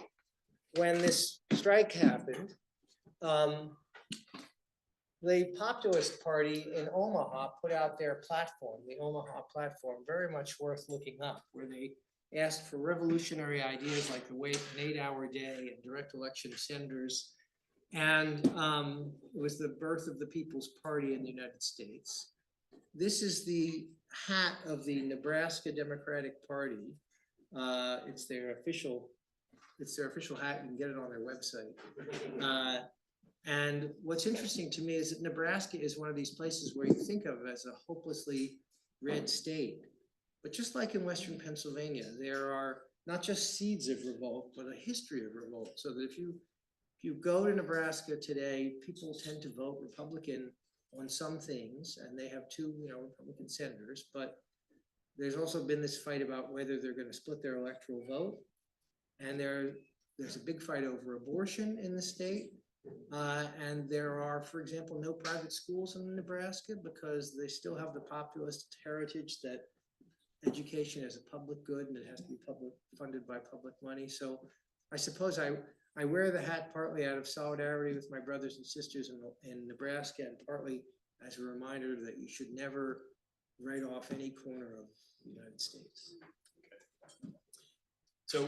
when this strike happened, the populist party in Omaha put out their platform, the Omaha platform, very much worth looking up, where they asked for revolutionary ideas like the an 8-hour day and direct election of senators. And it was the birth of the People's Party in the United States. This is the hat of the Nebraska Democratic Party. It's their official hat. You can get it on their website. And what's interesting to me is that Nebraska is one of these places where you think of it as a hopelessly red state. But just like in Western Pennsylvania, there are not just seeds of revolt, but a history of revolt. So that if you go to Nebraska today, people tend to vote Republican on some things, and they have two, Republican senators. But there's also been this fight about whether they're going to split their electoral vote, and there's a big fight over abortion in the state. And there are, for example, no private schools in Nebraska because they still have the populist heritage that education is a public good and it has to be funded by public money. So I suppose I wear the hat partly out of solidarity with my brothers and sisters in Nebraska, and partly as a reminder that you should never write off any corner of the United States. Okay. So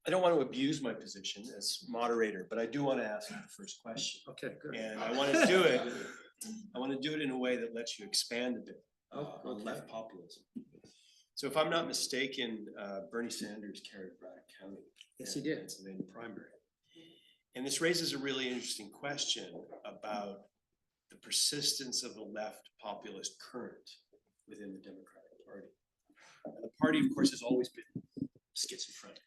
I don't want to abuse my position as moderator, but I do want to ask you the first question. Okay, good. And I want to do it in a way that lets you expand a bit on left populism. So if I'm not mistaken, Bernie Sanders carried Braddock County. Yes, he did. Pennsylvania primary. And this raises a really interesting question about the persistence of the left populist current within the Democratic Party. And the party, of course, has always been schizophrenic.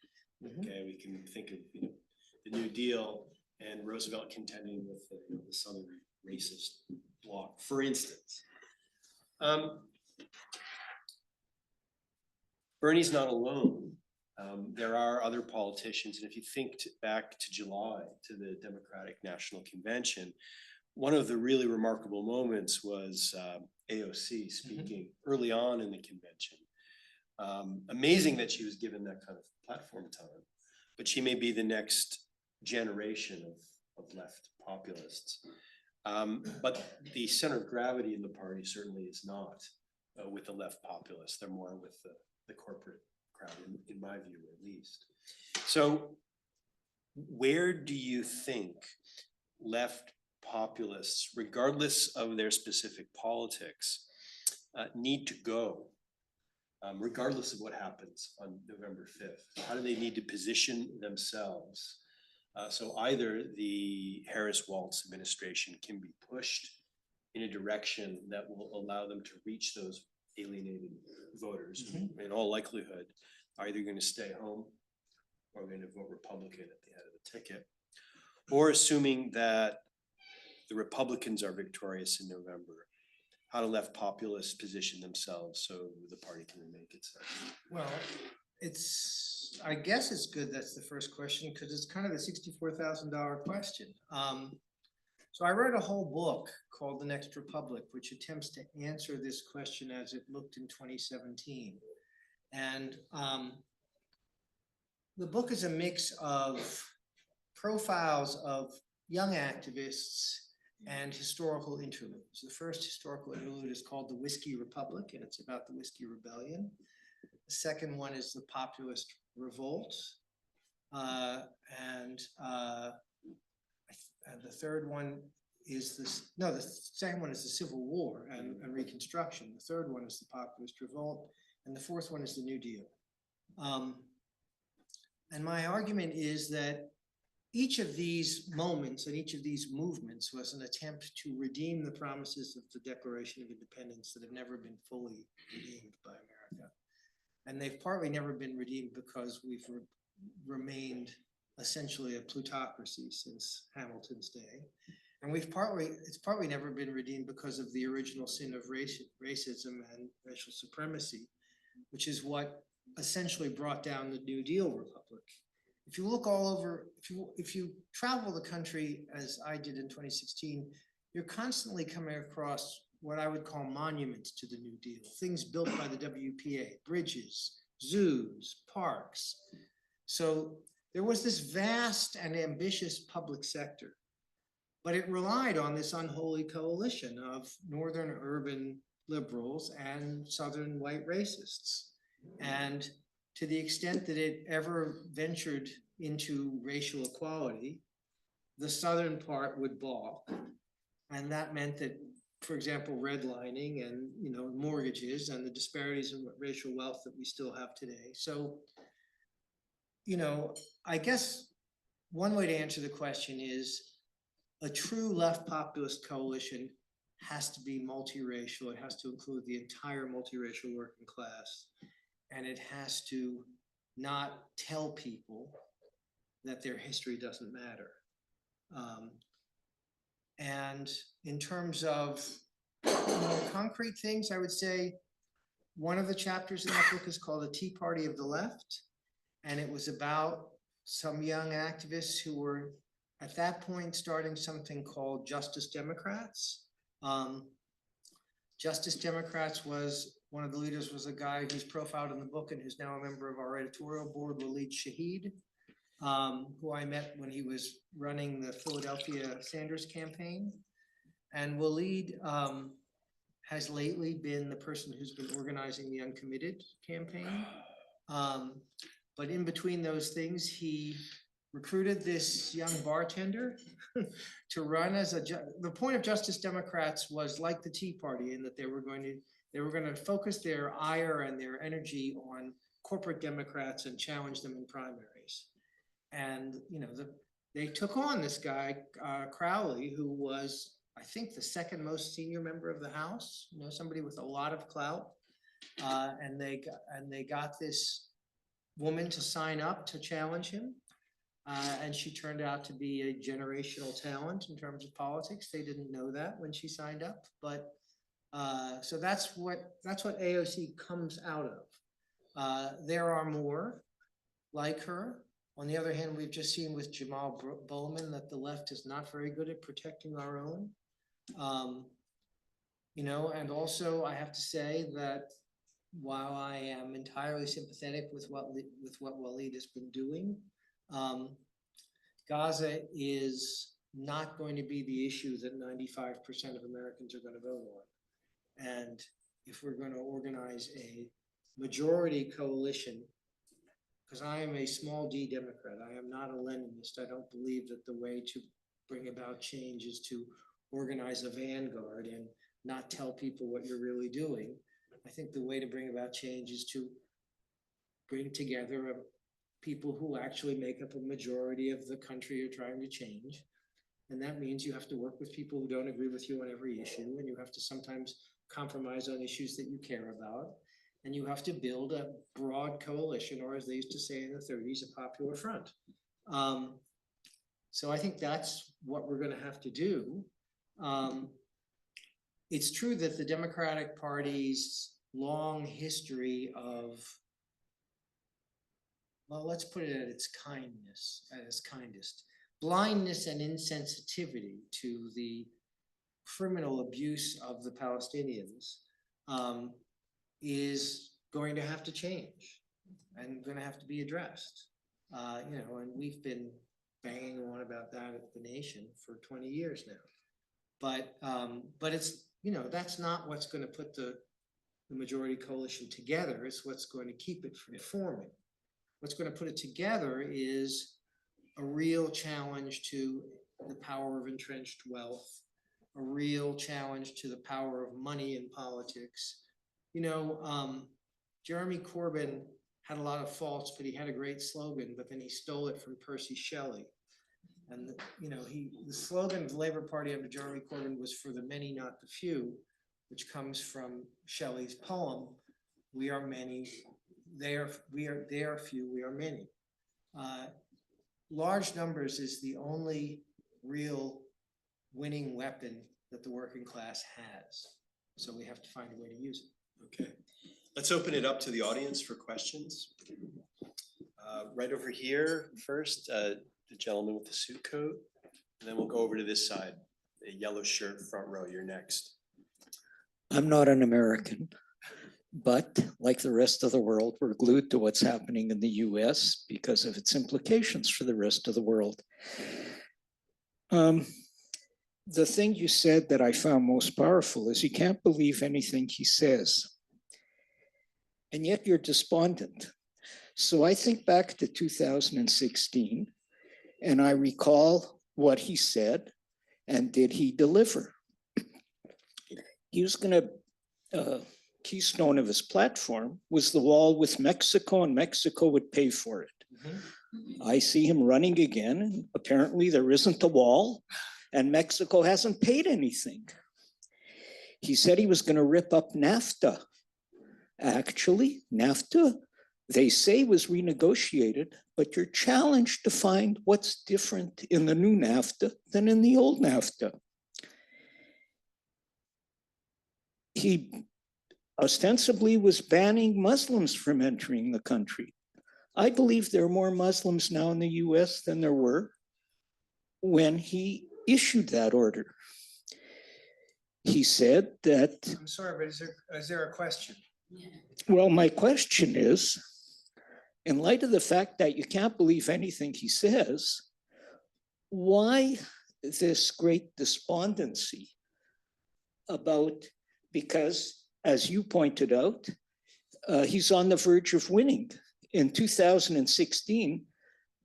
Okay, we can think of the New Deal and Roosevelt contending with the Southern racist bloc, for instance. Bernie's not alone. There are other politicians, and if you think back to July, to the Democratic National Convention, one of the really remarkable moments was AOC speaking early on in the convention. Amazing that she was given that kind of platform time, but she may be the next generation of left populists. But the center of gravity in the party certainly is not with the left populists. They're more with the corporate crowd, in my view, at least. So where do you think left populists, regardless of their specific politics, need to go? Regardless of what happens on November 5th, how do they need to position themselves so either the Harris-Walz administration can be pushed in a direction that will allow them to reach those alienated voters, in all likelihood, are either going to stay home or going to vote Republican at the head of the ticket, or assuming that the Republicans are victorious in November, how do left populists position themselves so the party can remake itself? Well, I guess it's good that's the first question, because it's kind of the $64,000 question. So I wrote a whole book called The Next Republic, which attempts to answer this question as it looked in 2017. And the book is a mix of profiles of young activists and historical interludes. The first historical interlude is called The Whiskey Republic, and it's about the Whiskey Rebellion. The second one is the Populist Revolt. And the third one is the second one is the Civil War and Reconstruction. The third one is the Populist Revolt. And the fourth one is the New Deal. And my argument is that each of these moments and each of these movements was an attempt to redeem the promises of the Declaration of Independence that have never been fully redeemed by America. And they've partly never been redeemed because we've remained essentially a plutocracy since Hamilton's day. And it's partly never been redeemed because of the original sin of racism and racial supremacy, which is what essentially brought down the New Deal Republic. If you look all over, if you travel the country as I did in 2016, you're constantly coming across what I would call monuments to the New Deal, things built by the WPA, bridges, zoos, parks. So there was this vast and ambitious public sector, but it relied on this unholy coalition of northern urban liberals and southern white racists. And to the extent that it ever ventured into racial equality, the southern part would balk. And that meant that, for example, redlining and mortgages and the disparities in racial wealth that we still have today. So, I guess one way to answer the question is a true left populist coalition has to be multiracial. It has to include the entire multiracial working class. And it has to not tell people that their history doesn't matter. And in terms of more concrete things, I would say one of the chapters in that book is called The Tea Party of the Left. And it was about some young activists who were at that point starting something called Justice Democrats. Justice Democrats was, one of the leaders was a guy who's profiled in the book and who's now a member of our editorial board, Waleed Shahid, who I met when he was running the Philadelphia Sanders campaign. And Waleed has lately been the person who's been organizing the Uncommitted campaign. But in between those things, he recruited this young bartender to run as the point of Justice Democrats was like the Tea Party in that they were going to focus their ire and their energy on corporate Democrats and challenge them in primaries. And they took on this guy Crowley, who was, I think, the second most senior member of the House. Somebody with a lot of clout, and they got this woman to sign up to challenge him. And she turned out to be a generational talent in terms of politics. They didn't know that when she signed up, but so that's what AOC comes out of. There are more like her. On the other hand, we've just seen with Jamelle Bouie that the left is not very good at protecting our own. And also I have to say that while I am entirely sympathetic with what Waleed has been doing, Gaza is not going to be the issue that 95% of Americans are going to vote on. And if we're going to organize a majority coalition, because I am a small d Democrat, I am not a Leninist. I don't believe that the way to bring about change is to organize a vanguard and not tell people what you're really doing. I think the way to bring about change is to bring together people who actually make up a majority of the country you're trying to change. And that means you have to work with people who don't agree with you on every issue, and you have to sometimes compromise on issues that you care about. And you have to build a broad coalition, or as they used to say in the 30s, a popular front. So I think that's what we're going to have to do. It's true that the Democratic Party's long history of, well, let's put it at its kindest, blindness and insensitivity to the criminal abuse of the Palestinians is going to have to change and going to have to be addressed. And we've been banging on about that at The Nation for 20 years now. But it's, that's not what's going to put the majority coalition together. It's what's going to keep it from forming. What's going to put it together is a real challenge to the power of entrenched wealth, a real challenge to the power of money in politics. Jeremy Corbyn had a lot of faults, but he had a great slogan, but then he stole it from Percy Shelley. And the slogan of the Labour Party under Jeremy Corbyn was "For the many, not the few," which comes from Shelley's poem, "We are many, they are few, we are many." Large numbers is the only real winning weapon that the working class has. So we have to find a way to use it. Okay, let's open it up to the audience for questions. Right over here first, the gentleman with the suit coat, and then we'll go over to this side, the yellow shirt, front row, you're next. I'm not an American, but like the rest of the world, we're glued to what's happening in the US because of its implications for the rest of the world. The thing you said that I found most powerful is you can't believe anything he says. And yet you're despondent. So I think back to 2016 and I recall what he said and did he deliver? He was going to, keystone of his platform was the wall with Mexico, and Mexico would pay for it. I see him running again, and apparently there isn't a wall, and Mexico hasn't paid anything. He said he was going to rip up NAFTA. Actually, NAFTA, they say, was renegotiated, but you're challenged to find what's different in the new NAFTA than in the old NAFTA. He ostensibly was banning Muslims from entering the country. I believe there are more Muslims now in the US than there were when he issued that order. He said that. I'm sorry, but is there a question? Well, my question is, in light of the fact that you can't believe anything he says, why this great despondency about, because as you pointed out, he's on the verge of winning. In 2016,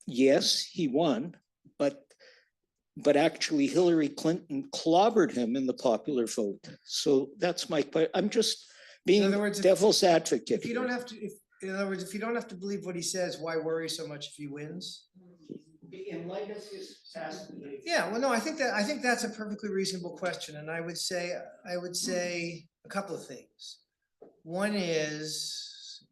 yes, he won, but actually Hillary Clinton clobbered him in the popular vote. So that's my point. I'm just being devil's advocate. If you don't have to, in other words, if you don't have to believe what he says, why worry so much if he wins? In light of his past behavior. Yeah, well, no, I think that's a perfectly reasonable question, and I would say a couple of things. One is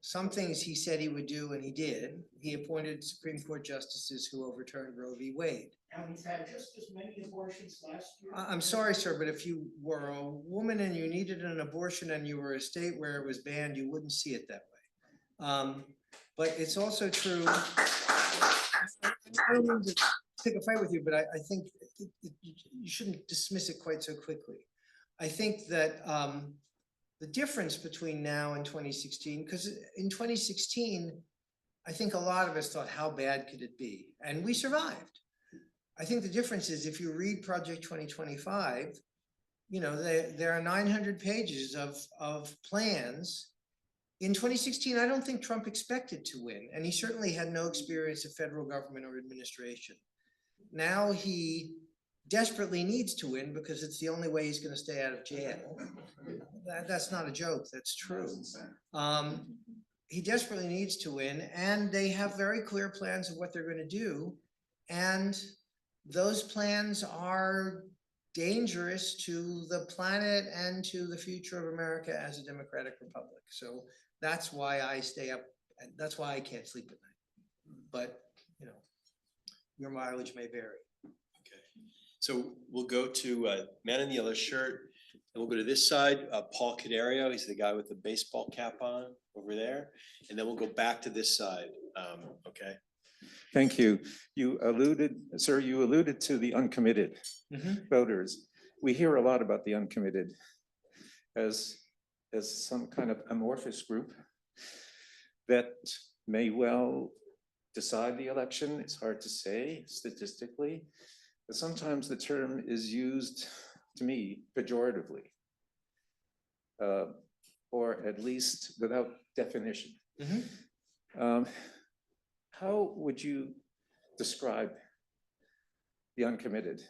some things he said he would do, and he did. He appointed Supreme Court justices who overturned Roe v. Wade. And we've had just as many abortions last year. I'm sorry, sir, but if you were a woman and you needed an abortion and you were a state where it was banned, you wouldn't see it that way. But it's also true. I don't mean to pick a fight with you, but I think you shouldn't dismiss it quite so quickly. I think that the difference between now and 2016, because in 2016, I think a lot of us thought, how bad could it be? And we survived. I think the difference is if you read Project 2025, you know, there are 900 pages of plans. In 2016, I don't think Trump expected to win, and he certainly had no experience of federal government or administration. Now he desperately needs to win because it's the only way he's going to stay out of jail. That's not a joke, that's true. He desperately needs to win, and they have very clear plans of what they're going to do. And those plans are dangerous to the planet and to the future of America as a democratic republic. So that's why I stay up, and that's why I can't sleep at night. But, you know, your mileage may vary. Okay, so we'll go to man in the yellow shirt, and we'll go to this side, Paul Cadario. He's the guy with the baseball cap on over there. And then we'll go back to this side, okay? Thank you. You alluded to the uncommitted voters. We hear a lot about the uncommitted as some kind of amorphous group that may well decide the election. It's hard to say statistically, but sometimes the term is used, to me, pejoratively, or at least without definition. How would you describe the uncommitted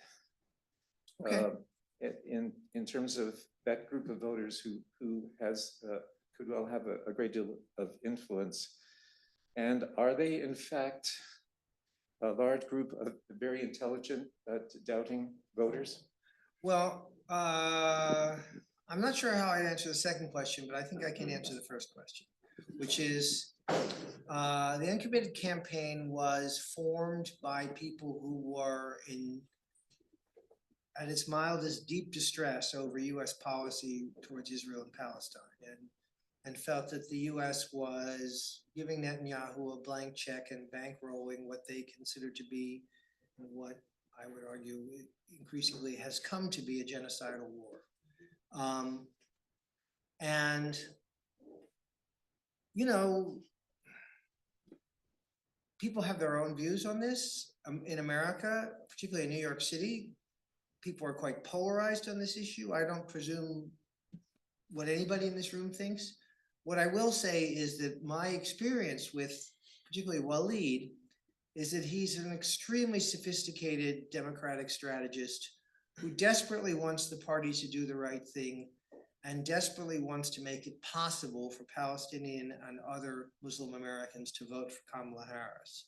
in terms of that group of voters who could well have a great deal of influence? And are they in fact a large group of very intelligent doubting voters? Well, I'm not sure how I'd answer the second question, but I think I can answer the first question, which is the uncommitted campaign was formed by people who were at its mildest, deep distress over US policy towards Israel and Palestine, and felt that the US was giving Netanyahu a blank check and bankrolling what they considered to be, what I would argue increasingly has come to be, a genocidal war. And, you know, people have their own views on this. In America, particularly in New York City, people are quite polarized on this issue. I don't presume what anybody in this room thinks. What I will say is that my experience with particularly Waleed is that he's an extremely sophisticated democratic strategist who desperately wants the party to do the right thing and desperately wants to make it possible for Palestinian and other Muslim Americans to vote for Kamala Harris.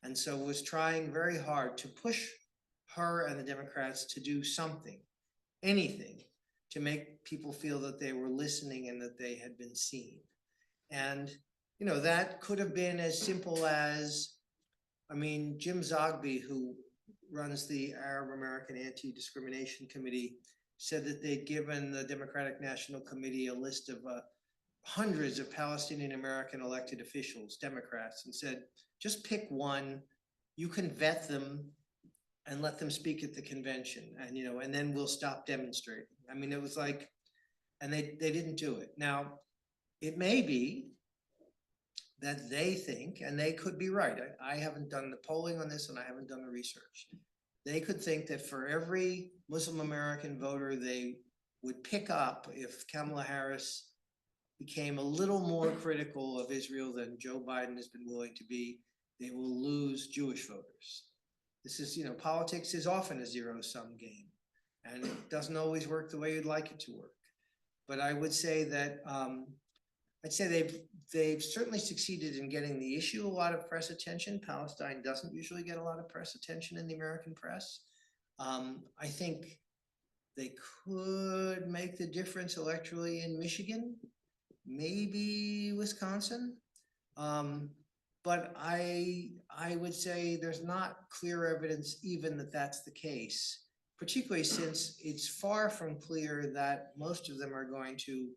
And so was trying very hard to push her and the Democrats to do something, anything, to make people feel that they were listening and that they had been seen. And, you know, that could have been as simple as, I mean, Jim Zogby, who runs the Arab American Anti-Discrimination Committee, said that they'd given the Democratic National Committee a list of hundreds of Palestinian American elected officials, Democrats, and said, just pick one, you can vet them and let them speak at the convention, and you know, and then we'll stop demonstrating. I mean, it was like, and they didn't do it. Now, it may be that they think, and they could be right. I haven't done the polling on this and I haven't done the research. They could think that for every Muslim American voter they would pick up if Kamala Harris became a little more critical of Israel than Joe Biden has been willing to be, they will lose Jewish voters. This is, you know, politics is often a zero-sum game, and it doesn't always work the way you'd like it to work. But I would say that I'd say they've certainly succeeded in getting the issue a lot of press attention. Palestine doesn't usually get a lot of press attention in the American press. I think they could make the difference electorally in Michigan, maybe Wisconsin. But I would say there's not clear evidence even that that's the case, particularly since it's far from clear that most of them are going to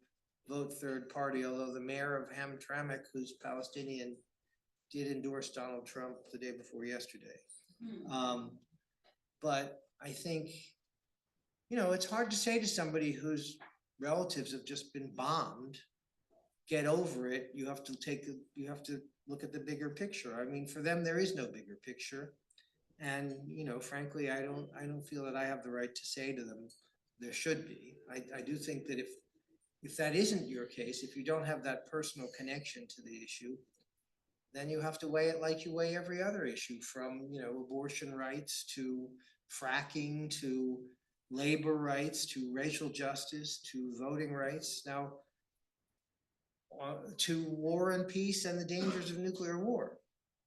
vote third party, although the mayor of Hamtramck, who's Palestinian, did endorse Donald Trump the day before yesterday. But I think, you know, it's hard to say to somebody whose relatives have just been bombed, get over it. You have to look at the bigger picture. I mean, for them, there is no bigger picture. And, you know, frankly, I don't feel that I have the right to say to them, there should be. I do think that if that isn't your case, if you don't have that personal connection to the issue, then you have to weigh it like you weigh every other issue, from, you know, abortion rights to fracking to labor rights to racial justice to voting rights. Now, to war and peace and the dangers of nuclear war.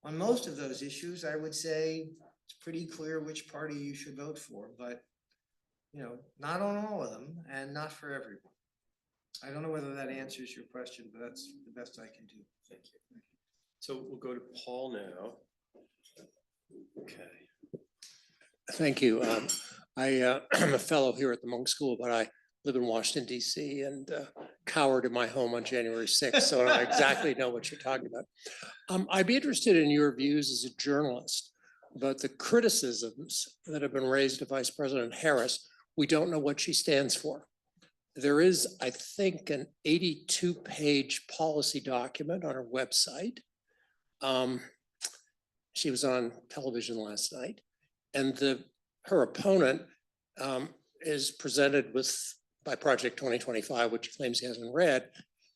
On most of those issues, I would say it's pretty clear which party you should vote for, but, you know, not on all of them and not for everyone. I don't know whether that answers your question, but that's the best I can do. Thank you. So we'll go to Paul now. Okay. Thank you. I'm a fellow here at the Monk School, but I live in Washington, D.C. and cowered in my home on January 6th, so I don't exactly know what you're talking about. I'd be interested in your views as a journalist about the criticisms that have been raised to Vice President Harris. We don't know what she stands for. There is, I think, an 82-page policy document on her website. She was on television last night, and her opponent is presented by Project 2025, which he claims he hasn't read,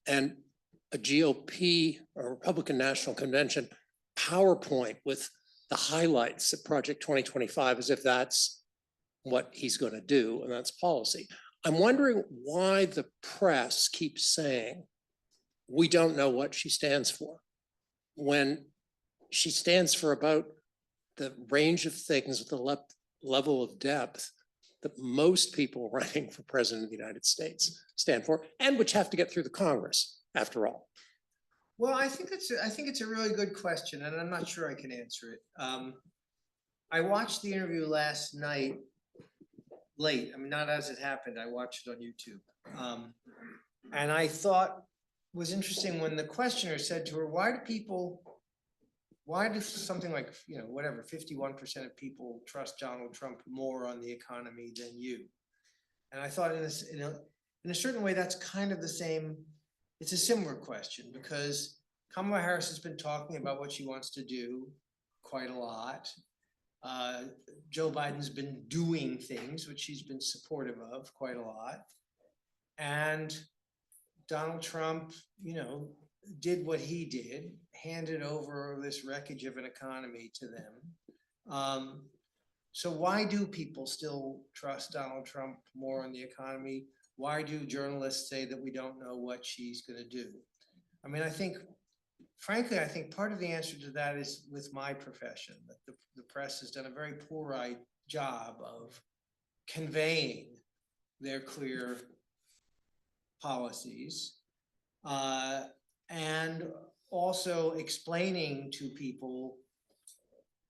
and a GOP or Republican National Convention PowerPoint with the highlights of Project 2025, as if that's what he's going to do, and that's policy. I'm wondering why the press keeps saying we don't know what she stands for, when she stands for about the range of things with the level of depth that most people running for president of the United States stand for, and which have to get through the Congress, after all. Well, I think it's a really good question, and I'm not sure I can answer it. I watched the interview last night late. I mean, not as it happened. I watched it on YouTube. And I thought it was interesting when the questioner said to her, why do something like, you know, whatever, 51% of people trust Donald Trump more on the economy than you? And I thought in a certain way, that's kind of the same. It's a similar question, because Kamala Harris has been talking about what she wants to do quite a lot. Joe Biden's been doing things which she's been supportive of quite a lot. And Donald Trump, did what he did, handed over this wreckage of an economy to them. So why do people still trust Donald Trump more on the economy? Why do journalists say that we don't know what she's going to do? I mean, frankly, I think part of the answer to that is with my profession, that the press has done a very poor job of conveying their clear policies and also explaining to people,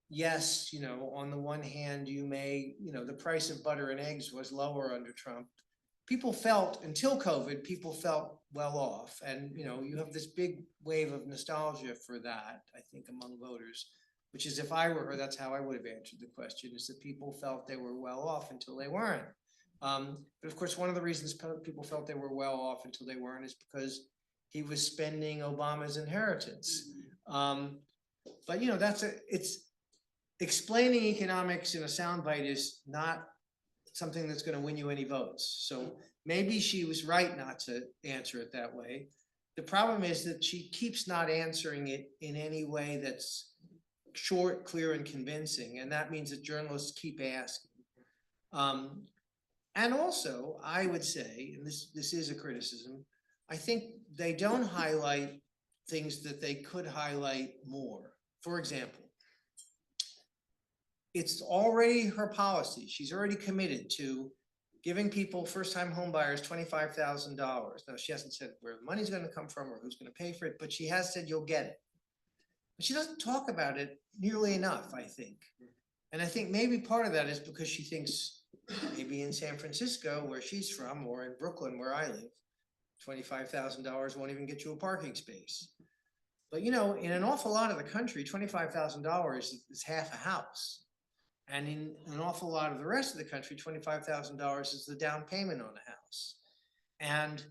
yes, on the one hand, the price of butter and eggs was lower under Trump. People felt, until COVID, people felt well off. And, you have this big wave of nostalgia for that, I think, among voters, which is, if I were her, that's how I would have answered the question, is that people felt they were well off until they weren't. But of course, one of the reasons people felt they were well off until they weren't is because he was spending Obama's inheritance. But it's explaining economics in a soundbite is not something that's going to win you any votes. So maybe she was right not to answer it that way. The problem is that she keeps not answering it in any way that's short, clear, and convincing. And that means that journalists keep asking. And also, I would say, and this is a criticism, I think they don't highlight things that they could highlight more. For example, it's already her policy. She's already committed to giving people, first-time home buyers, $25,000. Now, she hasn't said where the money's going to come from or who's going to pay for it, but she has said you'll get it. But she doesn't talk about it nearly enough, I think. And I think maybe part of that is because she thinks maybe in San Francisco, where she's from, or in Brooklyn, where I live, $25,000 won't even get you a parking space. But in an awful lot of the country, $25,000 is half a house. And in an awful lot of the rest of the country, $25,000 is the down payment on a house. And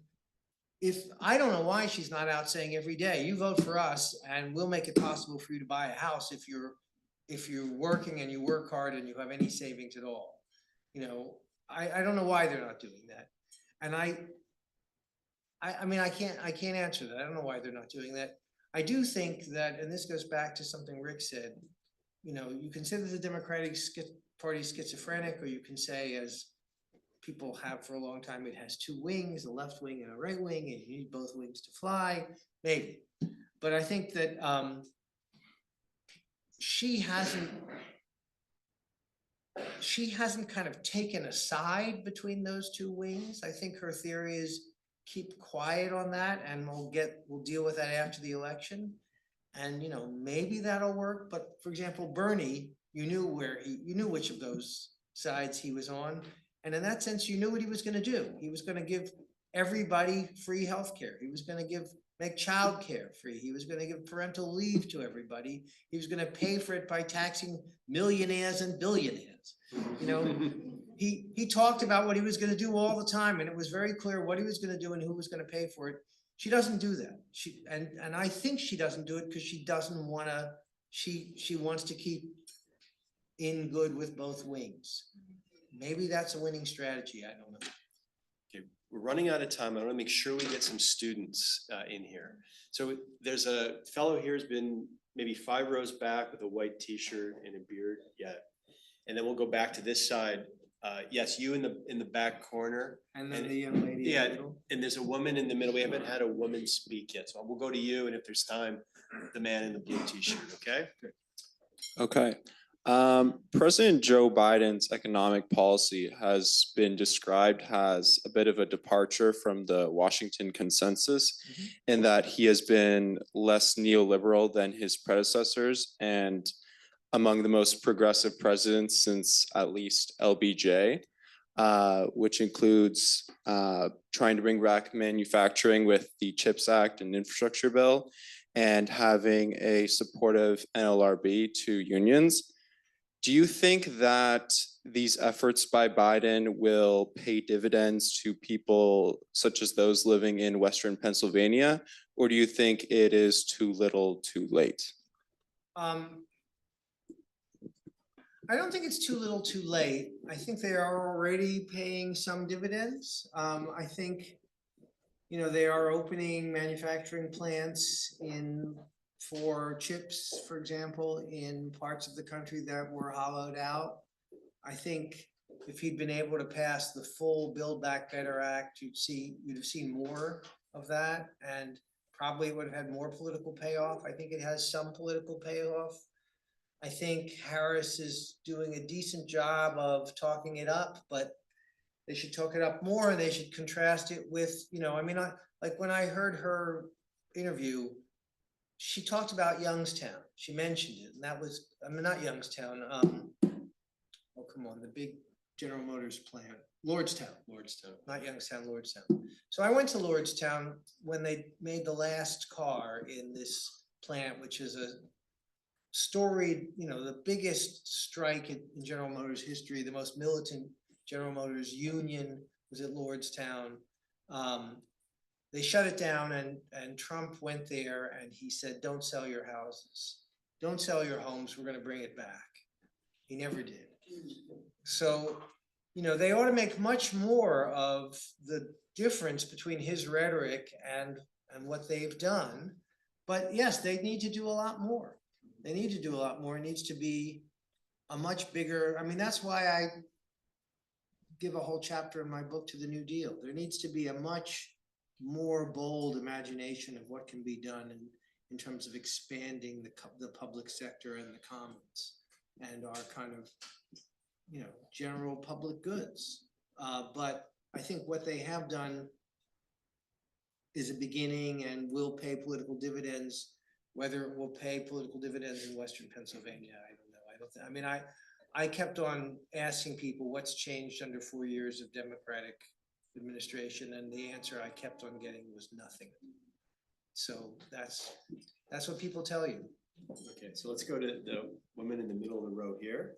I don't know why she's not out saying every day, you vote for us and we'll make it possible for you to buy a house if you're working and you work hard and you have any savings at all. I don't know why they're not doing that. And I mean, I can't answer that. I don't know why they're not doing that. I do think that, and this goes back to something Rick said, you consider the Democratic Party schizophrenic, or you can say, as people have for a long time, it has two wings, a left wing and a right wing, and you need both wings to fly, maybe. But I think that she hasn't kind of taken a side between those two wings. I think her theory is keep quiet on that, and we'll deal with that after the election. And maybe that'll work. But for example, Bernie, you knew which of those sides he was on, and in that sense, you knew what he was going to do. He was going to give everybody free health care. He was going to make child care free. He was going to give parental leave to everybody. He was going to pay for it by taxing millionaires and billionaires. He talked about what he was going to do all the time, and it was very clear what he was going to do and who was going to pay for it. She doesn't do that. And I think she doesn't do it because she doesn't want to. She wants to keep in good with both wings. Maybe that's a winning strategy. I don't know. Okay, we're running out of time. I want to make sure we get some students in here. So there's a fellow here who's been maybe 5 rows back with a white T-shirt and a beard. Yeah, and then we'll go back to this side. Yes, you in the back corner. And then the young lady. Yeah, and there's a woman in the middle. We haven't had a woman speak yet, so we'll go to you, and if there's time, the man in the blue T-shirt. Okay. Okay. President Joe Biden's economic policy has been described as a bit of a departure from the Washington consensus, in that he has been less neoliberal than his predecessors and among the most progressive presidents since at least LBJ, which includes trying to bring back manufacturing with the CHIPS Act and infrastructure bill, and having a supportive NLRB to unions. Do you think that these efforts by Biden will pay dividends to people such as those living in Western Pennsylvania, or do you think it is too little too late? I don't think it's too little too late. I think they are already paying some dividends. I think, they are opening manufacturing plants for chips, for example, in parts of the country that were hollowed out. I think if he'd been able to pass the full Build Back Better Act, you'd have seen more of that, and probably would have had more political payoff. I think it has some political payoff. I think Harris is doing a decent job of talking it up, but they should talk it up more, and they should contrast it with, like when I heard her interview, she talked about Youngstown. She mentioned it, and that was, not Youngstown. Oh, come on, the big General Motors plant, Lordstown, not Youngstown, Lordstown. So I went to Lordstown when they made the last car in this plant, which is a storied, the biggest strike in General Motors history, the most militant General Motors union was at Lordstown. They shut it down, and Trump went there and he said, don't sell your houses. Don't sell your homes. We're going to bring it back. He never did. So, they ought to make much more of the difference between his rhetoric and what they've done. But yes, they need to do a lot more. They need to do a lot more. It needs to be a much bigger, that's why I give a whole chapter in my book to the New Deal. There needs to be a much more bold imagination of what can be done in terms of expanding the public sector and the commons and our kind of, general public goods. But I think what they have done is a beginning and will pay political dividends. Whether it will pay political dividends in Western Pennsylvania, I don't know. I kept on asking people what's changed under 4 years of Democratic administration, and the answer I kept on getting was nothing. So that's what people tell you. Okay, so let's go to the woman in the middle of the row here.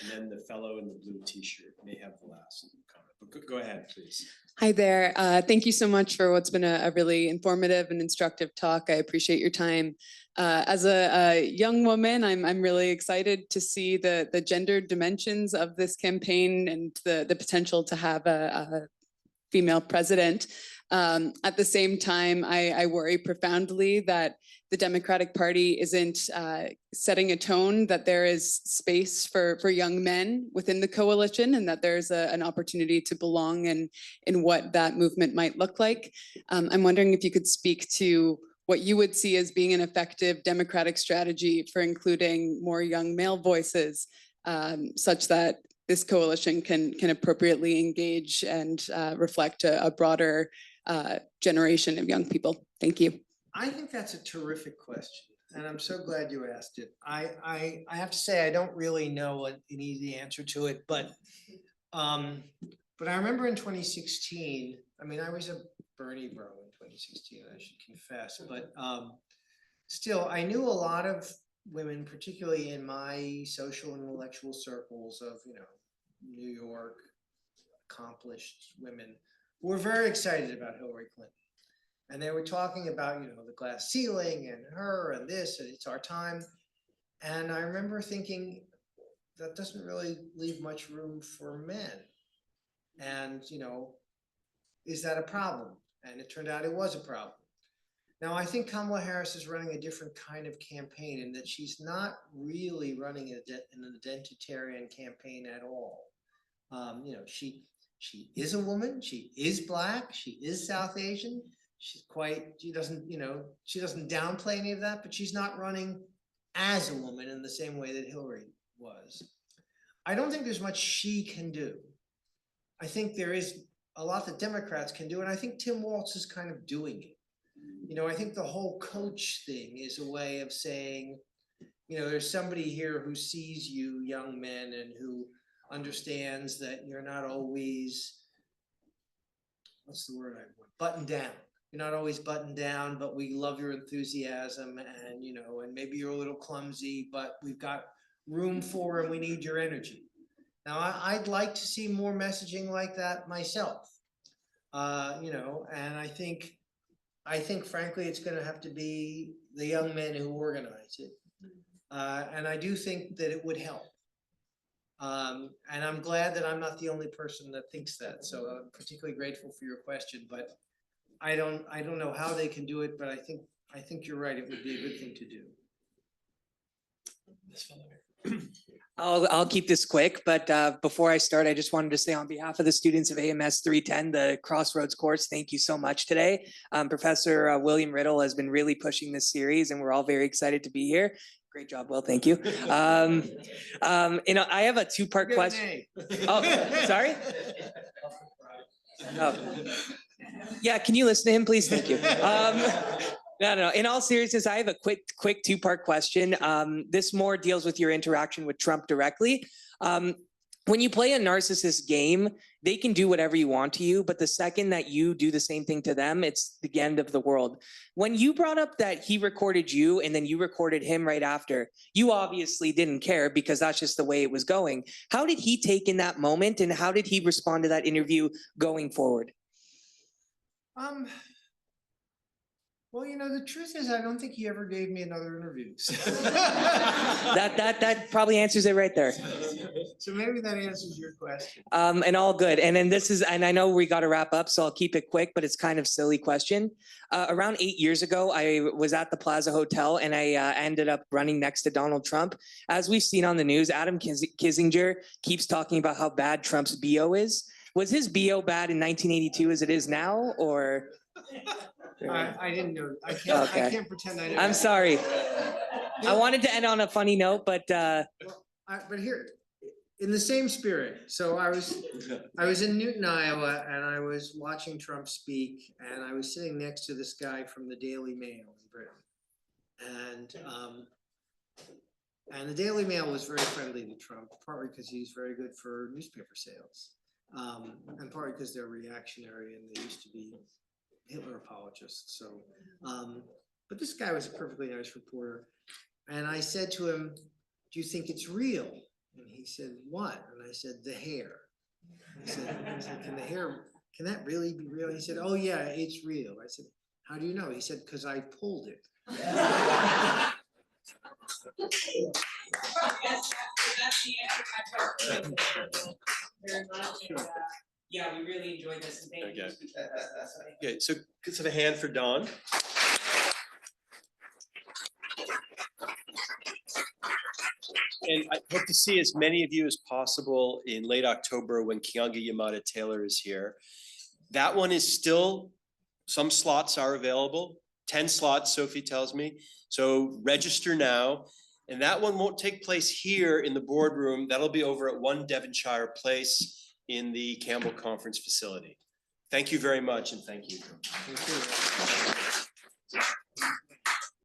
And then the fellow in the blue t-shirt may have the last comment, but go ahead, please. Hi there. Thank you so much for what's been a really informative and instructive talk. I appreciate your time. As a young woman, I'm really excited to see the gendered dimensions of this campaign and the potential to have a female president. At the same time, I worry profoundly that the Democratic Party isn't setting a tone that there is space for young men within the coalition, and that there's an opportunity to belong in what that movement might look like. I'm wondering if you could speak to what you would see as being an effective Democratic strategy for including more young male voices, such that this coalition can appropriately engage and reflect a broader generation of young people. Thank you. I think that's a terrific question, and I'm so glad you asked it. I have to say I don't really know an easy answer to it, but I remember in 2016. I was a Bernie bro in 2016. I should confess, but still, I knew a lot of women, particularly in my social and intellectual circles of New York, accomplished women, who were very excited about Hillary Clinton. And they were talking about, the glass ceiling and her and this, and it's our time. And I remember thinking, that doesn't really leave much room for men. And, is that a problem? And it turned out it was a problem. Now, I think Kamala Harris is running a different kind of campaign in that she's not really running an identitarian campaign at all. She is a woman, she is Black, she is South Asian. She doesn't downplay any of that, but she's not running as a woman in the same way that Hillary was. I don't think there's much she can do. I think there is a lot that Democrats can do, and I think Tim Walz is kind of doing it. I think the whole coach thing is a way of saying, there's somebody here who sees you young men and who understands that you're not always, what's the word I want, buttoned down. You're not always buttoned down, but we love your enthusiasm, and and maybe you're a little clumsy, but we've got room for and we need your energy. Now, I'd like to see more messaging like that myself. And I think frankly, it's going to have to be the young men who organize it. And I do think that it would help. And I'm glad that I'm not the only person that thinks that. So I'm particularly grateful for your question, but I don't know how they can do it, but I think you're right. It would be a good thing to do. I'll keep this quick, but before I start, I just wanted to say on behalf of the students of AMS 310, the Crossroads course, thank you so much today. Professor William Riddle has been really pushing this series, and we're all very excited to be here. Great job, Will. Thank you. I have a two-part question. Oh, sorry. Oh. Yeah, can you listen to him, please? Thank you. No. In all seriousness, I have a quick two-part question. This more deals with your interaction with Trump directly. When you play a narcissist game, they can do whatever you want to you, but the second that you do the same thing to them, it's the end of the world. When you brought up that he recorded you and then you recorded him right after, you obviously didn't care because that's just the way it was going. How did he take in that moment, and how did he respond to that interview going forward? Well, the truth is, I don't think he ever gave me another interview. That probably answers it right there. So maybe that answers your question. And all good. And then and I know we got to wrap up, so I'll keep it quick, but it's kind of silly question. Around 8 years ago, I was at the Plaza Hotel, and I ended up running next to Donald Trump. As we've seen on the news, Adam Kinzinger keeps talking about how bad Trump's BO is. Was his BO bad in 1982 as it is now, or? I didn't know. I can't pretend I know. I'm sorry. I wanted to end on a funny note, but but here, in the same spirit. So I was in Newton, Iowa, and I was watching Trump speak, and I was sitting next to this guy from the Daily Mail in Britain, and the Daily Mail was very friendly to Trump, partly because he's very good for newspaper sales, and partly because they're reactionary and they used to be Hitler apologists. So, but this guy was a perfectly nice reporter. And I said to him, "Do you think it's real?" And he said, "What?" And I said, "The hair." I said, can that really be real? He said, "Oh yeah, it's real." I said, "How do you know?" He said, "Because I pulled it." Yeah, we really enjoyed this. Thank you. Okay, so let's have a hand for Don. And I hope to see as many of you as possible in late October when Keeanga Yamahtta-Taylor is here. That one is still, some slots are available, 10 slots, Sophie tells me. So register now. And that one won't take place here in the boardroom. That'll be over at 1 Devonshire Place in the Campbell Conference Facility. Thank you very much, and thank you. Thank you.